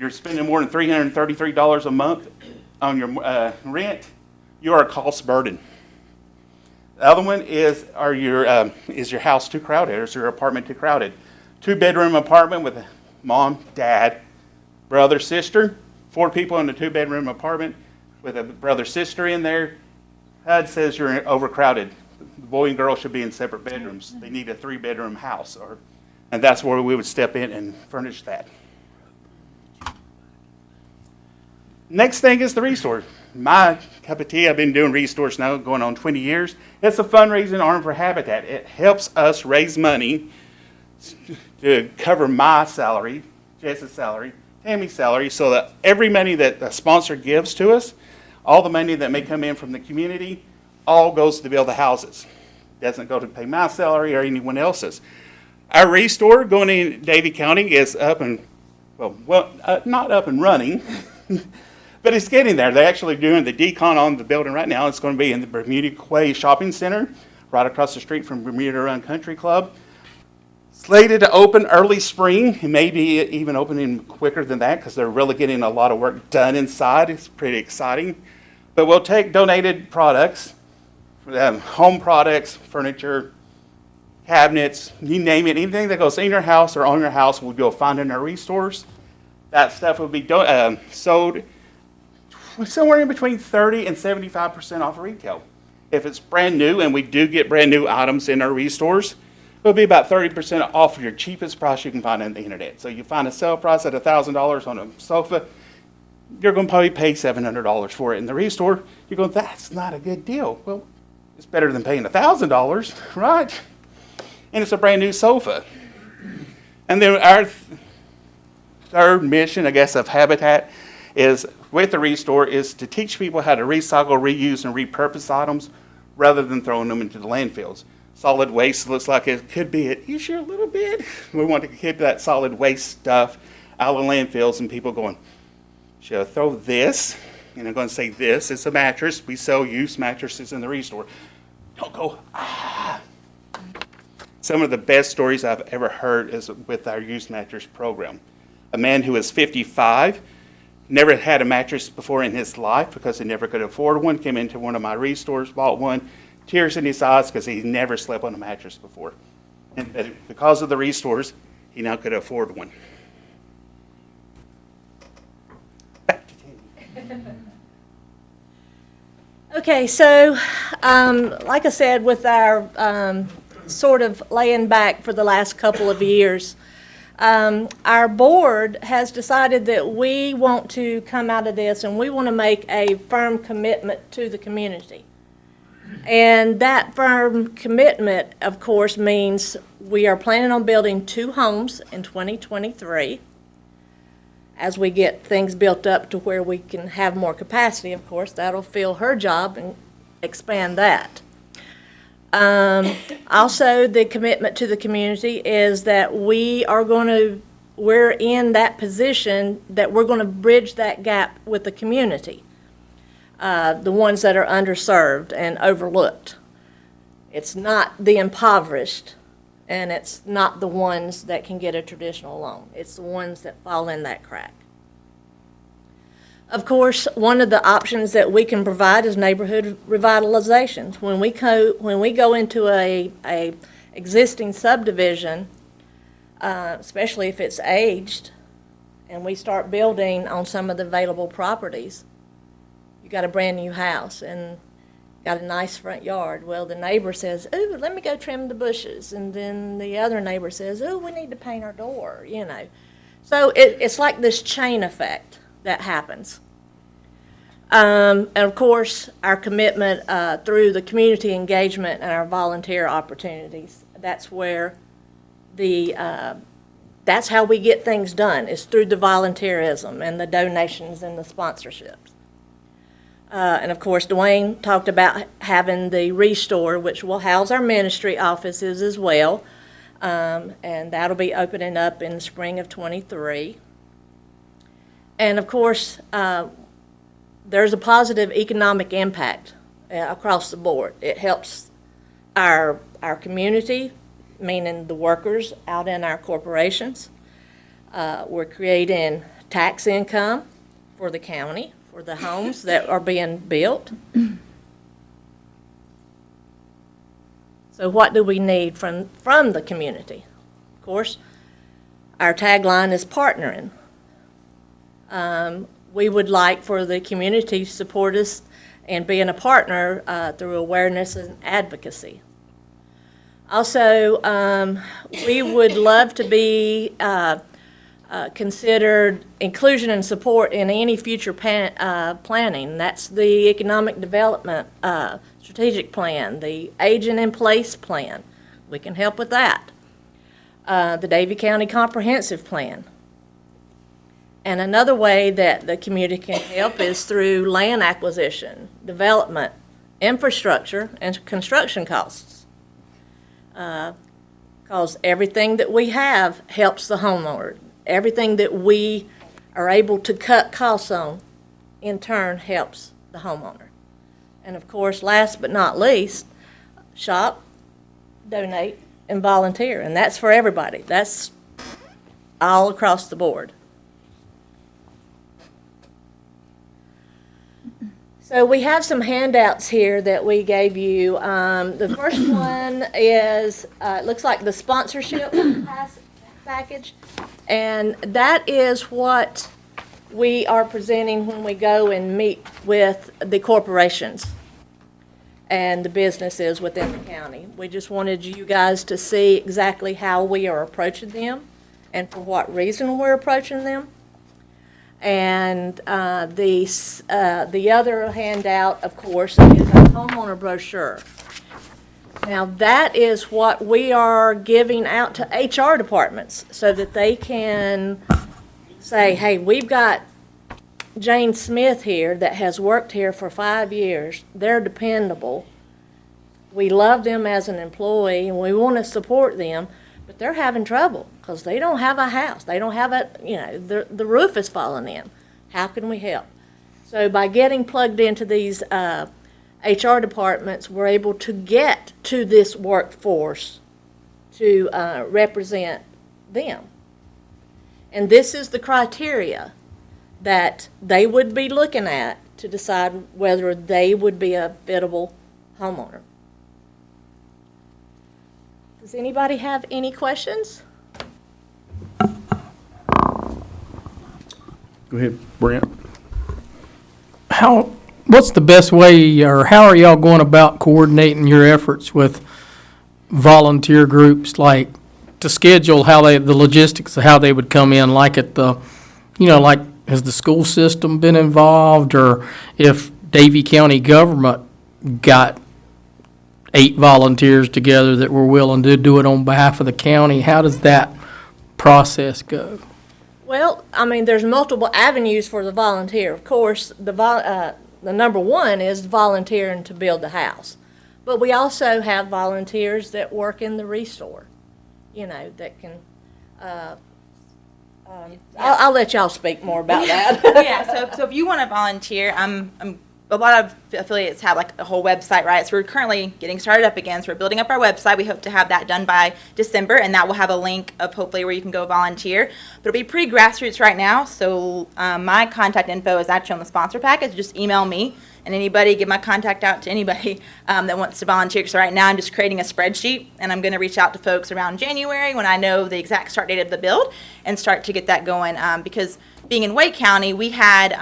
you're spending more than $333 a month on your rent, you are a cost burden. The other one is, is your house too crowded, or is your apartment too crowded? 2-bedroom apartment with a mom, dad, brother, sister, 4 people in a 2-bedroom apartment with a brother, sister in there. HUD says you're overcrowded. The boy and girl should be in separate bedrooms. They need a 3-bedroom house, and that's where we would step in and furnish that. Next thing is the Restore. My cup of tea, I've been doing Restores now going on 20 years. It's a fundraising arm for Habitat. It helps us raise money to cover my salary, Jess's salary, Tammy's salary, so that every money that the sponsor gives to us, all the money that may come in from the community, all goes to build the houses. Doesn't go to pay my salary or anyone else's. Our Restore going in Davie County is up and, not up and running, but it's getting there. They're actually doing the decon on the building right now. It's going to be in the Bermuda Quay Shopping Center, right across the street from Bermuda Run Country Club. Slated to open early spring, and maybe even opening quicker than that because they're really getting a lot of work done inside. It's pretty exciting. But we'll take donated products, home products, furniture, cabinets, you name it, anything that goes in your house or on your house, we'll go find in our Restores. That stuff will be sold somewhere in between 30 and 75% off retail. If it's brand new, and we do get brand new items in our Restores, it'll be about 30% off your cheapest price you can find on the internet. So you find a sale price at $1,000 on a sofa, you're going to probably pay $700 for it. In the Restore, you're going, that's not a good deal. Well, it's better than paying $1,000, right? And it's a brand new sofa. And then our third mission, I guess, of Habitat is, with the Restore, is to teach people how to recycle, reuse, and repurpose items rather than throwing them into the landfills. Solid waste looks like it could be an issue a little bit. We want to keep that solid waste stuff out of landfills, and people going, should I throw this? And I'm going to say this. It's a mattress. We sell used mattresses in the Restore. Don't go, ah. Some of the best stories I've ever heard is with our used mattress program. A man who is 55, never had a mattress before in his life because he never could afford one, came into one of my Restores, bought one, tears in his eyes because he never slept on a mattress before. And because of the Restores, he now could afford one. Back to Tammy. Okay, so like I said, with our sort of laying back for the last couple of years, our board has decided that we want to come out of this and we want to make a firm commitment to the community. And that firm commitment, of course, means we are planning on building 2 homes in 2023. As we get things built up to where we can have more capacity, of course, that'll fill her job and expand that. Also, the commitment to the community is that we're in that position that we're going to bridge that gap with the community, the ones that are underserved and overlooked. It's not the impoverished, and it's not the ones that can get a traditional loan. It's the ones that fall in that crack. Of course, one of the options that we can provide is neighborhood revitalizations. When we go into a existing subdivision, especially if it's aged, and we start building on some of the available properties, you got a brand new house and got a nice front yard. Well, the neighbor says, "Ooh, let me go trim the bushes," and then the other neighbor says, "Ooh, we need to paint our door," you know. So it's like this chain effect that happens. And of course, our commitment through the community engagement and our volunteer opportunities. That's where that's how we get things done, is through the volunteerism and the donations and the sponsorships. And of course, Dwayne talked about having the Restore, which will house our ministry offices as well. And that'll be opening up in the spring of '23. And of course, there's a positive economic impact across the board. It helps our community, meaning the workers out in our corporations. We're creating tax income for the county, for the homes that are being built. So what do we need from the community? Of course, our tagline is partnering. We would like for the community to support us and being a partner through awareness and advocacy. Also, we would love to be considered inclusion and support in any future planning. That's the economic development strategic plan, the aging in place plan. We can help with that. The Davie County Comprehensive Plan. And another way that the community can help is through land acquisition, development, infrastructure, and construction costs. Because everything that we have helps the homeowner. Everything that we are able to cut costs on, in turn, helps the homeowner. And of course, last but not least, shop, donate, and volunteer. And that's for everybody. That's all across the board. So we have some handouts here that we gave you. The first one is, it looks like the sponsorship package. And that is what we are presenting when we go and meet with the corporations and the businesses within the county. We just wanted you guys to see exactly how we are approaching them and for what reason we're approaching them. And the other handout, of course, is a homeowner brochure. Now, that is what we are giving out to HR departments so that they can say, hey, we've got Jane Smith here that has worked here for 5 years. They're dependable. We love them as an employee and we want to support them, but they're having trouble because they don't have a house. They don't have the roof is falling in. How can we help? So by getting plugged into these HR departments, we're able to get to this workforce to represent them. And this is the criteria that they would be looking at to decide whether they would be a fittable homeowner. Does anybody have any questions? Go ahead, Brent. What's the best way, or how are y'all going about coordinating your efforts with volunteer groups, like to schedule the logistics of how they would come in, like at the, like has the school system been involved, or if Davie County government got 8 volunteers together that were willing to do it on behalf of the county, how does that process go? Well, I mean, there's multiple avenues for the volunteer. Of course, the number one is volunteering to build the house. But we also have volunteers that work in the restore, that can, I'll let y'all speak more about that. Yeah, so if you want to volunteer, a lot of affiliates have like a whole website, right? So we're currently getting started up again. So we're building up our website. We hope to have that done by December, and that will have a link of hopefully where you can go volunteer. But it'll be pretty grassroots right now. So my contact info is actually on the sponsor package. Just email me and anybody, give my contact out to anybody that wants to volunteer. So right now I'm just creating a spreadsheet, and I'm going to reach out to folks around January when I know the exact start date of the build and start to get that going because being in Wake County, we had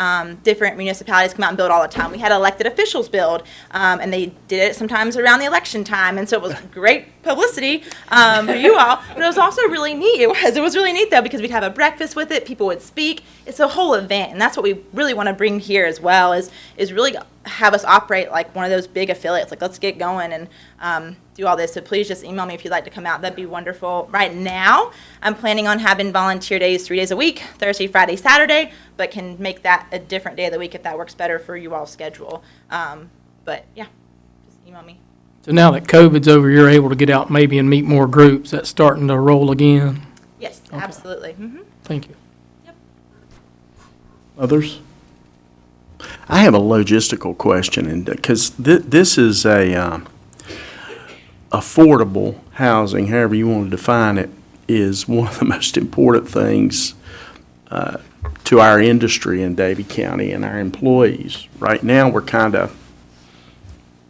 different municipalities come out and build all the time. We had elected officials build, and they did it sometimes around the election time, and so it was great publicity for you all. But it was also really neat. It was really neat though because we'd have a breakfast with it. People would speak. It's a whole event, and that's what we really want to bring here as well. Is really have us operate like one of those big affiliates. Like let's get going and do all this. So please just email me if you'd like to come out. That'd be wonderful. Right now, I'm planning on having volunteer days 3 days a week, Thursday, Friday, Saturday, but can make that a different day of the week if that works better for you all's schedule. But yeah, just email me. So now that COVID's over, you're able to get out maybe and meet more groups. That's starting to roll again. Yes, absolutely. Mm-hmm. Thank you. Others? I have a logistical question, and because this is a affordable housing, however you want to define it, is one of the most important things to to our industry in Davie County and our employees. Right now, we're kind of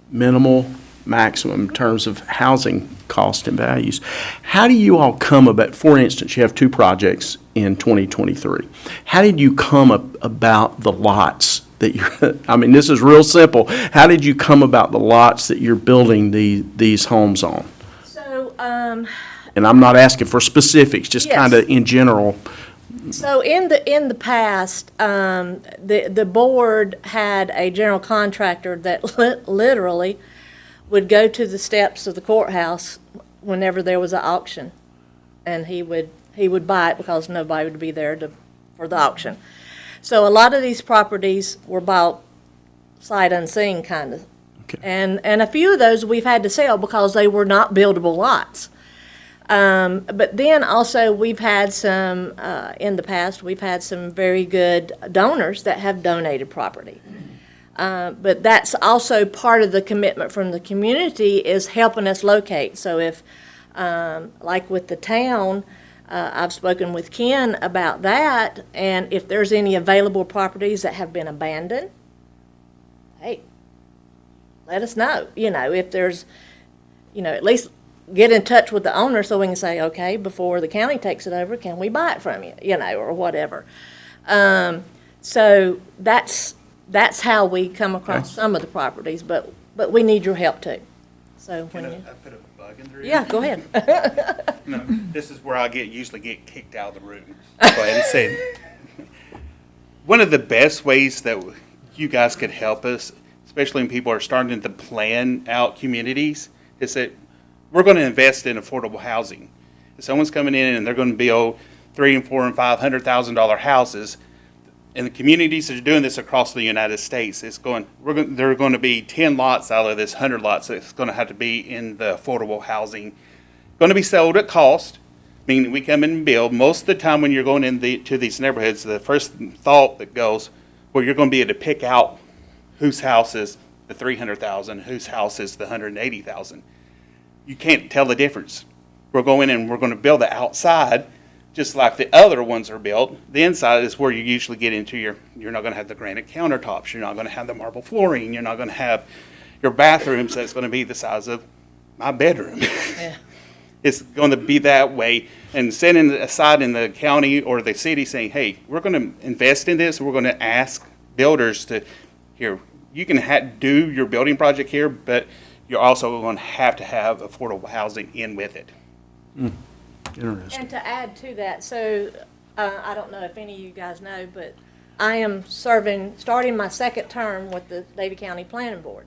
minimal, maximum in terms of housing cost and values. How do you all come about, for instance, you have 2 projects in 2023. How did you come about the lots that you're, I mean, this is real simple. How did you come about the lots that you're building these homes on? So, And I'm not asking for specifics, just Yes. kind of in general. So in the past, the board had a general contractor that literally would go to the steps of the courthouse whenever there was an auction, and he would buy it because nobody would be there for the auction. So a lot of these properties were bought sight unseen, kind of. Okay. And a few of those we've had to sell because they were not buildable lots. But then also, we've had some, in the past, we've had some very good donors that have donated property. But that's also part of the commitment from the community is helping us locate. So if, like with the town, I've spoken with Ken about that, and if there's any available properties that have been abandoned, hey, let us know. If there's, at least get in touch with the owner so we can say, okay, before the county takes it over, can we buy it from you, or whatever. So that's how we come across some of the properties, but we need your help too. So when you, I put a bug in there. yeah, go ahead. No, this is where I usually get kicked out of the room. Go ahead and say it. One of the best ways that you guys could help us, especially when people are starting to plan out communities, is that we're going to invest in affordable housing. If someone's coming in and they're going to build $300,000 and $400,000 and $500,000 houses, and the communities that are doing this across the United States, there are going to be 10 lots out of this 100 lots that's going to have to be in the affordable housing. Going to be sold at cost, meaning we come in and build. Most of the time when you're going to these neighborhoods, the first thought that goes, well, you're going to be able to pick out whose house is the 300,000, whose house is the 180,000. You can't tell the difference. We're going in and we're going to build the outside just like the other ones are built. The inside is where you usually get into you're not going to have the granite countertops. You're not going to have the marble flooring. You're not going to have your bathrooms that's going to be the size of my bedroom. Yeah. It's going to be that way. And setting aside in the county or the city saying, hey, we're going to invest in this. We're going to ask builders to, here, you can do your building project here, but you're also going to have affordable housing in with it. Interesting. And to add to that, so I don't know if any of you guys know, but I am starting my second term with the Davie County Planning Board.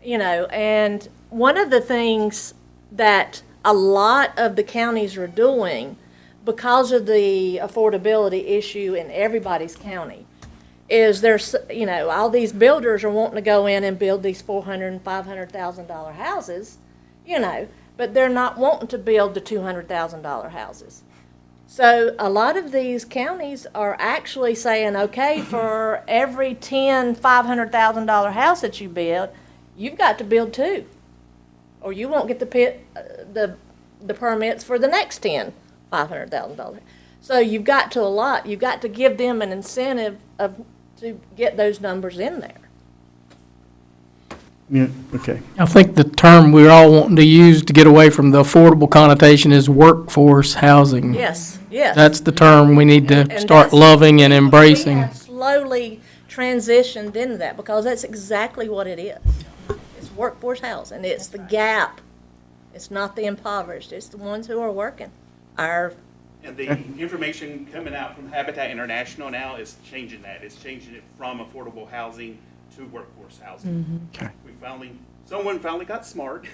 And one of the things that a lot of the counties are doing because of the affordability issue in everybody's county is there's, all these builders are wanting to go in and build these $400,000 and $500,000 houses, but they're not wanting to build the $200,000 houses. So a lot of these counties are actually saying, okay, for every 10 $500,000 house that you build, you've got to build 2, or you won't get the permits for the next 10 $500,000. So you've got to give them an incentive to get those numbers in there. Yeah, okay. I think the term we're all wanting to use to get away from the affordable connotation is workforce housing. Yes, yes. That's the term we need to And start that's- loving and We embracing. have slowly transitioned into that because that's exactly what it is. It's workforce housing. It's the gap. It's not the impoverished. It's the ones who are working. And the information coming out from Habitat International now is changing that. It's changing it from affordable housing to workforce housing. Okay. Someone finally got smart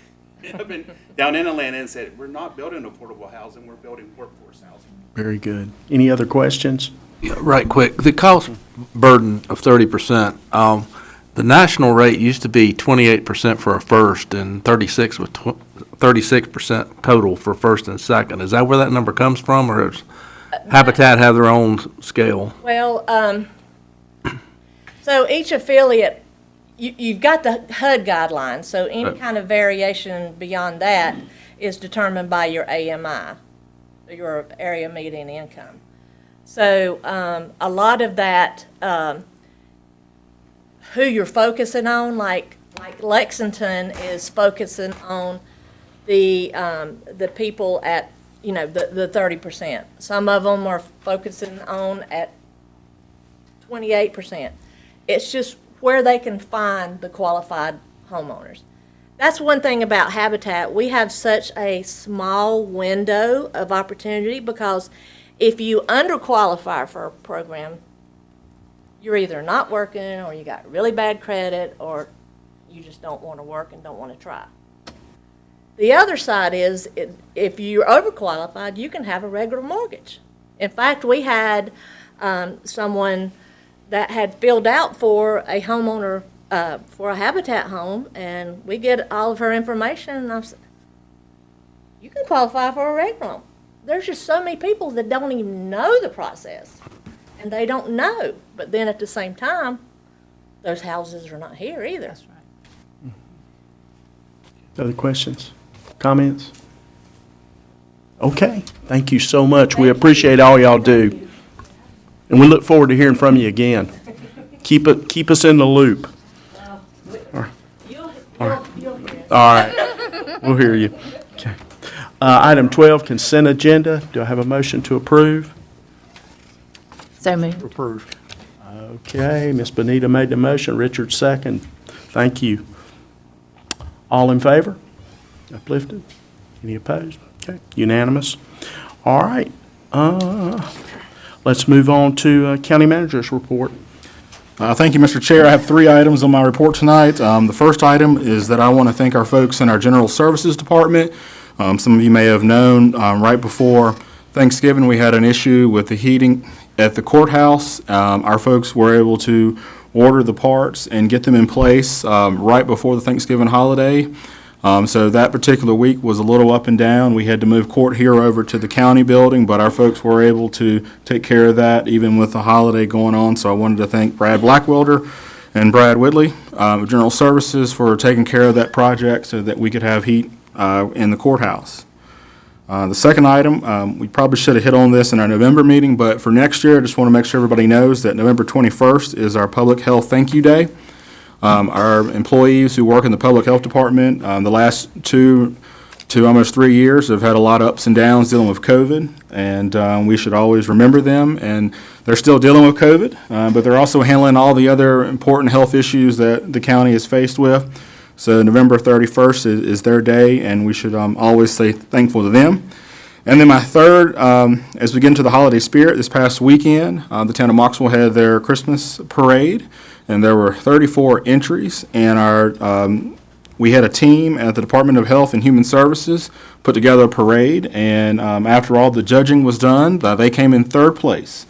up down in Atlanta and said, we're not building affordable housing, we're building workforce housing. Very good. Any other questions? Yeah, right quick, the cost burden of 30%, the national rate used to be 28% for a first and 36% total for first and second. Is that where that number comes from, or does Habitat have their own scale? Well, so each affiliate, you've got the HUD guidelines, so any Right. kind of variation beyond that is determined by your AMI, your area median income. So a lot of that, who you're focusing on, like Lexington is focusing on the people at, the 30%. Some of them are focusing on at 28%. It's just where they can find the qualified homeowners. That's one thing about Habitat. We have such a small window of opportunity because if you underqualify for a program, you're either not working or you got really bad credit or you just don't want to work and don't want to try. The other side is if you're overqualified, you can have a regular mortgage. In fact, we had someone that had filled out for a homeowner, for a Habitat home, and we get all of her information, and I said, you can qualify for a regular home. There's just so many people that don't even know the process, and they don't know. But then at the same time, those houses are not here either. That's right. Other questions, comments? Okay, thank you so much. We appreciate all y'all do. And we look forward to hearing from you again. Keep us in the loop. All right, we'll hear you. Okay. Item 12, consent agenda. Do I have a motion to approve? So moved. Approved. Okay, Ms. Benita made the motion, Richard second. Thank you. All in favor? Uplifted? Any opposed? Okay, unanimous. All right. Let's move on to county manager's report. Thank you, Mr. Chair. I have 3 items on my report tonight. The first item is that I want to thank our folks in our General Services Department. Some of you may have known, right before Thanksgiving, we had an issue with the heating at the courthouse. Our folks were able to order the parts and get them in place right before the Thanksgiving holiday. So that particular week was a little up and down. We had to move court here over to the county building, but our folks were able to take care of that even with the holiday going on. So I wanted to thank Brad Blackwelder and Brad Whitley of General Services for taking care of that project so that we could have heat in the courthouse. The second item, we probably should have hit on this in our November meeting, but for next year, I just want to make sure everybody knows that November 21st is our Public Health Thank You Day. Our employees who work in the Public Health Department, the last 2 to almost 3 years have had a lot of ups and downs dealing with COVID, and we should always remember them. And they're still dealing with COVID, but they're also handling all the other important health issues that the county is faced with. So November 31st is their day, and we should always say thankful to them. And then my third, as we get into the holiday spirit, this past weekend, the town of Moxville had their Christmas parade, and there were 34 entries, and we had a team at the Department of Health and Human Services put together a parade, and after all the judging was done, they came in 3rd place.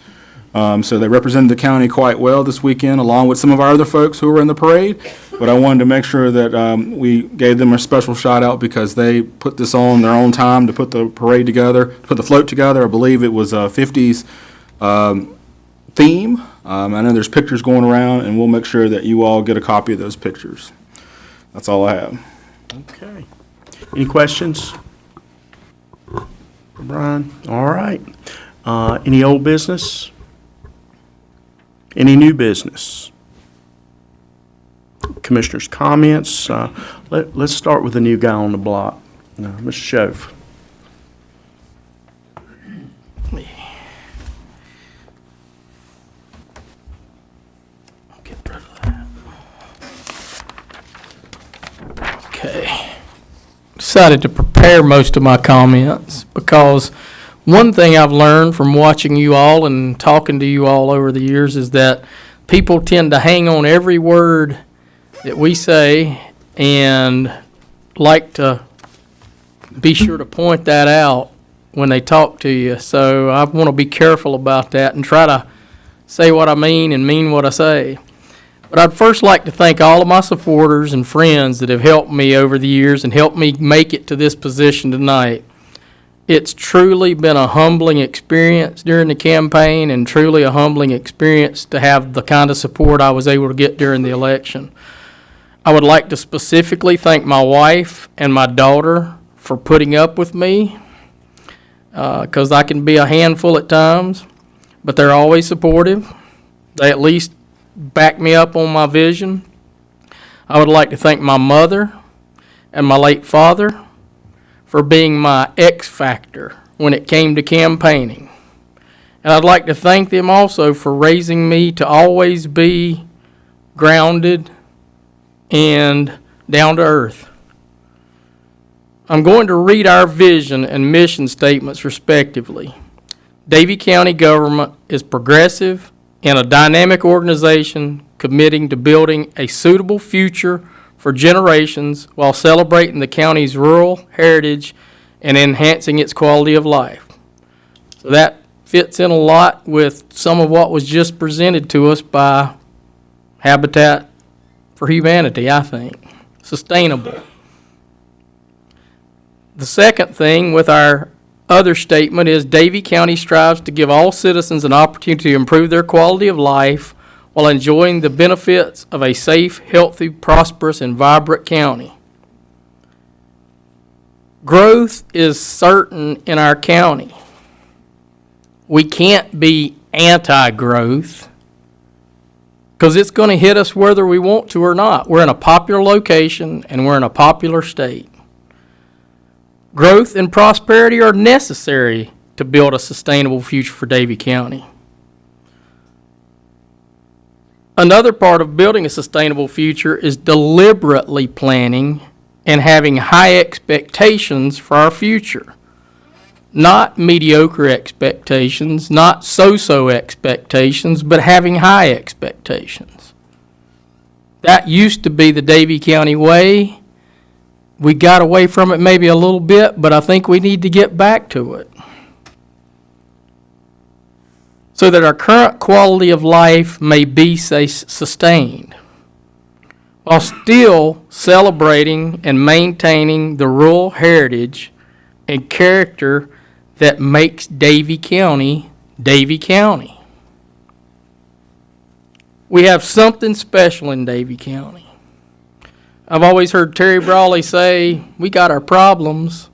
So they represented the county quite well this weekend, along with some of our other folks who were in the parade. But I wanted to make sure that we gave them a special shout out because they put this on their own time to put the parade together, put the float together. I believe it was a 50s theme. I know there's pictures going around, and we'll make sure that you all get a copy of those pictures. That's all I have. Okay. Any questions? For Brian? All right. Any old business? Any new business? Commissioners' comments? Let's start with the new guy on the block, Mr. Shove. Get rid of that. Okay. Decided to prepare most of my comments because one thing I've learned from watching you all and talking to you all over the years is that people tend to hang on every word that we say and like to be sure to point that out when they talk to you. So I want to be careful about that and try to say what I mean and mean what I say. But I'd first like to thank all of my supporters and friends that have helped me over the years and helped me make it to this position tonight. It's truly been a humbling experience during the campaign and truly a humbling experience to have the kind of support I was able to get during the election. I would like to specifically thank my wife and my daughter for putting up with me because I can be a handful at times. but they're always supportive. They at least back me up on my vision. I would like to thank my mother and my late father for being my X factor when it came to campaigning. And I'd like to thank them also for raising me to always be grounded and down to earth. I'm going to read our vision and mission statements respectively. Davie County government is progressive and a dynamic organization committing to building a suitable future for generations while celebrating the county's rural heritage and enhancing its quality of life. So that fits in a lot with some of what was just presented to us by Habitat for Humanity, I think. Sustainable. The second thing with our other statement is Davie County strives to give all citizens an opportunity to improve their quality of life while enjoying the benefits of a safe, healthy, prosperous, and vibrant county. Growth is certain in our county. We can't be anti-growth because it's going to hit us whether we want to or not. We're in a popular location and we're in a popular state. Growth and prosperity are necessary to build a sustainable future for Davie County. Another part of building a sustainable future is deliberately planning and having high expectations for our future. Not mediocre expectations, not so-so expectations, but having high expectations. That used to be the Davie County way. We got away from it maybe a little bit, but I think we need to get back to it, so that our current quality of life may be sustained, while still celebrating and maintaining the rural heritage and character that makes Davie County, Davie County. We have something special in Davie County. I've always heard Terry Brawley say, we got our problems,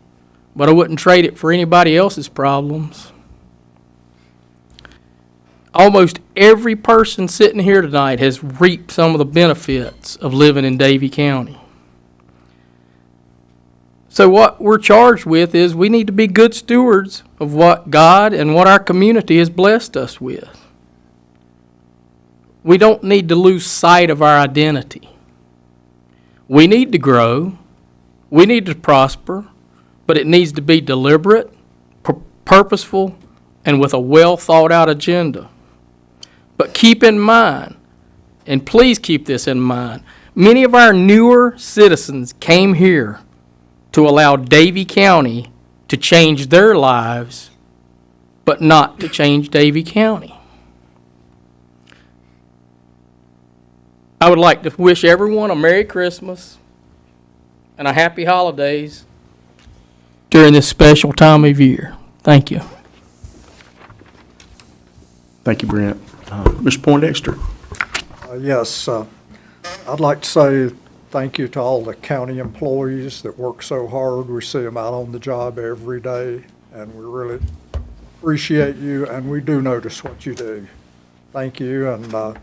but I wouldn't trade it for anybody else's problems. Almost every person sitting here tonight has reaped some of the benefits of living in Davie County. So what we're charged with is we need to be good stewards of what God and what our community has blessed us with. We don't need to lose sight of our identity. We need to grow, we need to prosper, but it needs to be deliberate, purposeful, and with a well-thought-out agenda. But keep in mind, and please keep this in mind, many of our newer citizens came here to allow Davie County to change their lives, but not to change Davie County. I would like to wish everyone a Merry Christmas and a Happy Holidays during this special time of year. Thank you. Thank you, Brent. Mr. Poindexter? Yes, I'd like to say thank you to all the county employees that work so hard. We see them out on the job every day, and we really appreciate you, and we do notice what you do. Thank you, and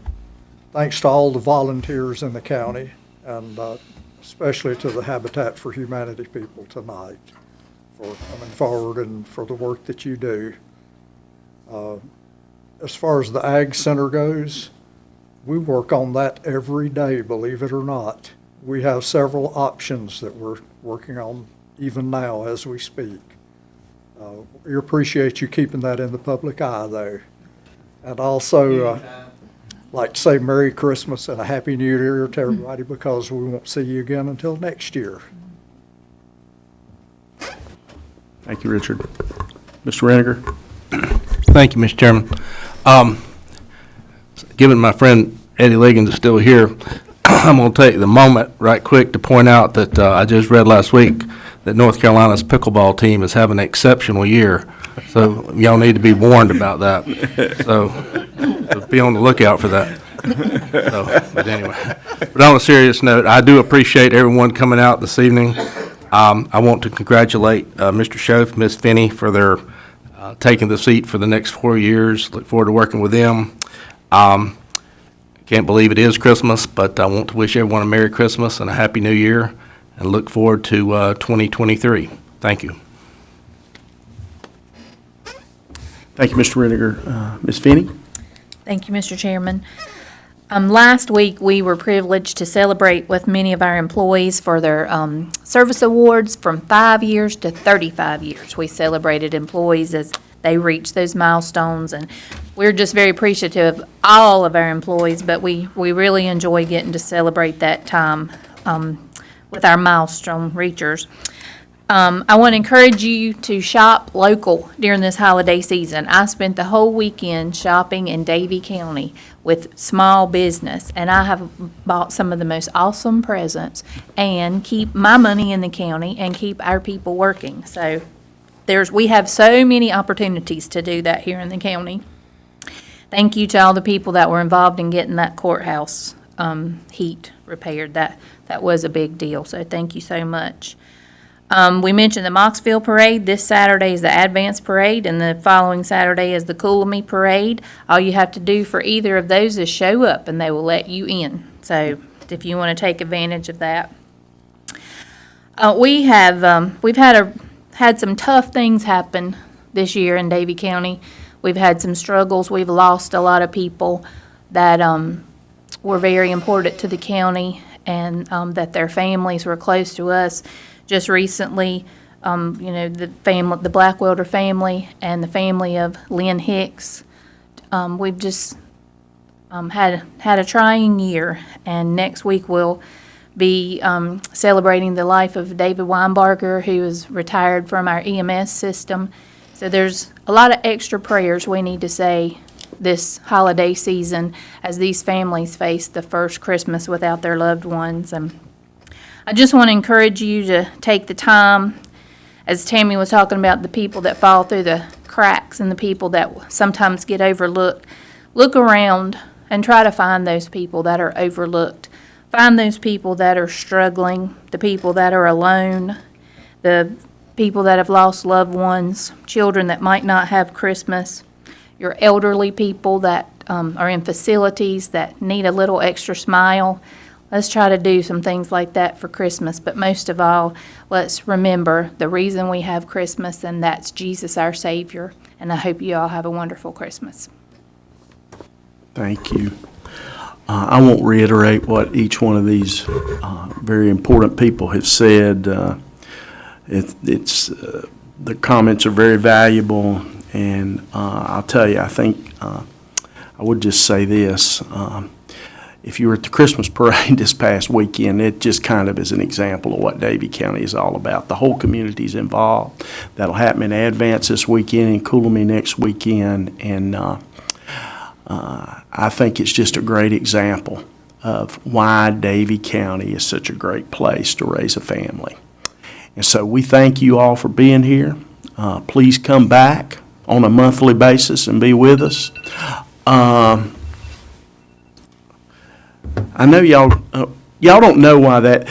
thanks to all the volunteers in the county, and especially to the Habitat for Humanity people tonight for coming forward and for the work that you do. As far as the Ag Center goes, we work on that every day, believe it or not. We have several options that we're working on even now as we speak. We appreciate you keeping that in the public eye, though. And also, like to say Merry Christmas and a Happy New Year to everybody, because we won't see you again until next year. Thank you, Richard. Mr. Reniger? Thank you, Mr. Chairman. Given my friend Eddie Liggins is still here, I'm going to take the moment right quick to point out that I just read last week that North Carolina's pickleball team is having an exceptional year. So y'all need to be warned about that. So be on the lookout for that. But anyway, but on a serious note, I do appreciate everyone coming out this evening. I want to congratulate Mr. Schoaf, Ms. Finney for their taking the seat for the next 4 years. Look forward to working with them. Can't believe it is Christmas, but I want to wish everyone a Merry Christmas and a Happy New Year, and look forward to 2023. Thank you. Thank you, Mr. Rittiger. Ms. Finney? Thank you, Mr. Chairman. Last week, we were privileged to celebrate with many of our employees for their service awards from 5 years to 35 years. We celebrated employees as they reached those milestones, and we're just very appreciative of all of our employees, but we really enjoy getting to celebrate that time with our milestone reachers. I want to encourage you to shop local during this holiday season. I spent the whole weekend shopping in Davie County with small business, and I have bought some of the most awesome presents and keep my money in the county and keep our people working. So we have so many opportunities to do that here in the county. Thank you to all the people that were involved in getting that courthouse heat repaired. That was a big deal, so thank you so much. We mentioned the Moxville Parade. This Saturday is the Advance Parade, and the following Saturday is the Coolamy Parade. All you have to do for either of those is show up, and they will let you in. So if you want to take advantage of that. We've had some tough things happen this year in Davie County. We've had some struggles. We've lost a lot of people that were very important to the county, and that their families were close to us. Just recently, the Blackwelder family and the family of Lynn Hicks, we've just had a trying year, and next week we'll be celebrating the life of David Weinbarger, who is retired from our EMS system. So there's a lot of extra prayers we need to say this holiday season as these families face the first Christmas without their loved ones. And I just want to encourage you to take the time, as Tammy was talking about, the people that fall through the cracks and the people that sometimes get overlooked. Look around and try to find those people that are overlooked. Find those people that are struggling, the people that are alone, the people that have lost loved ones, children that might not have Christmas, your elderly people that are in facilities that need a little extra smile. Let's try to do some things like that for Christmas, but most of all, let's remember the reason we have Christmas, and that's Jesus, our Savior. And I hope you all have a wonderful Christmas. Thank you. I won't reiterate what each one of these very important people have said. The comments are very valuable, and I'll tell you, I think I would just say this. If you were at the Christmas parade this past weekend, it just kind of is an example of what Davie County is all about. The whole community's involved. That'll happen in Advance this weekend, in Coolamy next weekend, and I think it's just a great example of why Davie County is such a great place to raise a family. And so we thank you all for being here. Please come back on a monthly basis and be with us. I know y'all don't know why that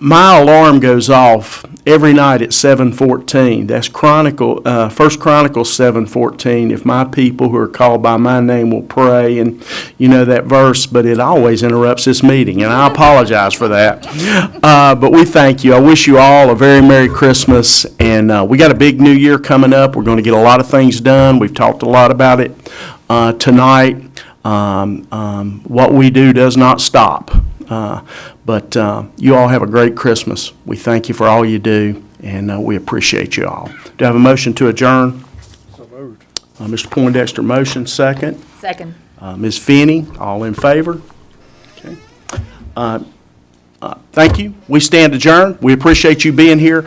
my alarm goes off every night at 7:14. That's First Chronicles 7:14. If my people who are called by my name will pray, and you know that verse, but it always interrupts this meeting, and I apologize for that. But we thank you. I wish you all a very Merry Christmas, and we got a big new year coming up. We're going to get a lot of things done. We've talked a lot about it tonight. What we do does not stop. But you all have a great Christmas. We thank you for all you do, and we appreciate you all. Do I have a motion to adjourn? So moved. Mr. Poindexter, motion, second. Second. Ms. Finney, all in favor? Okay. Thank you. We stand adjourned. We appreciate you being here.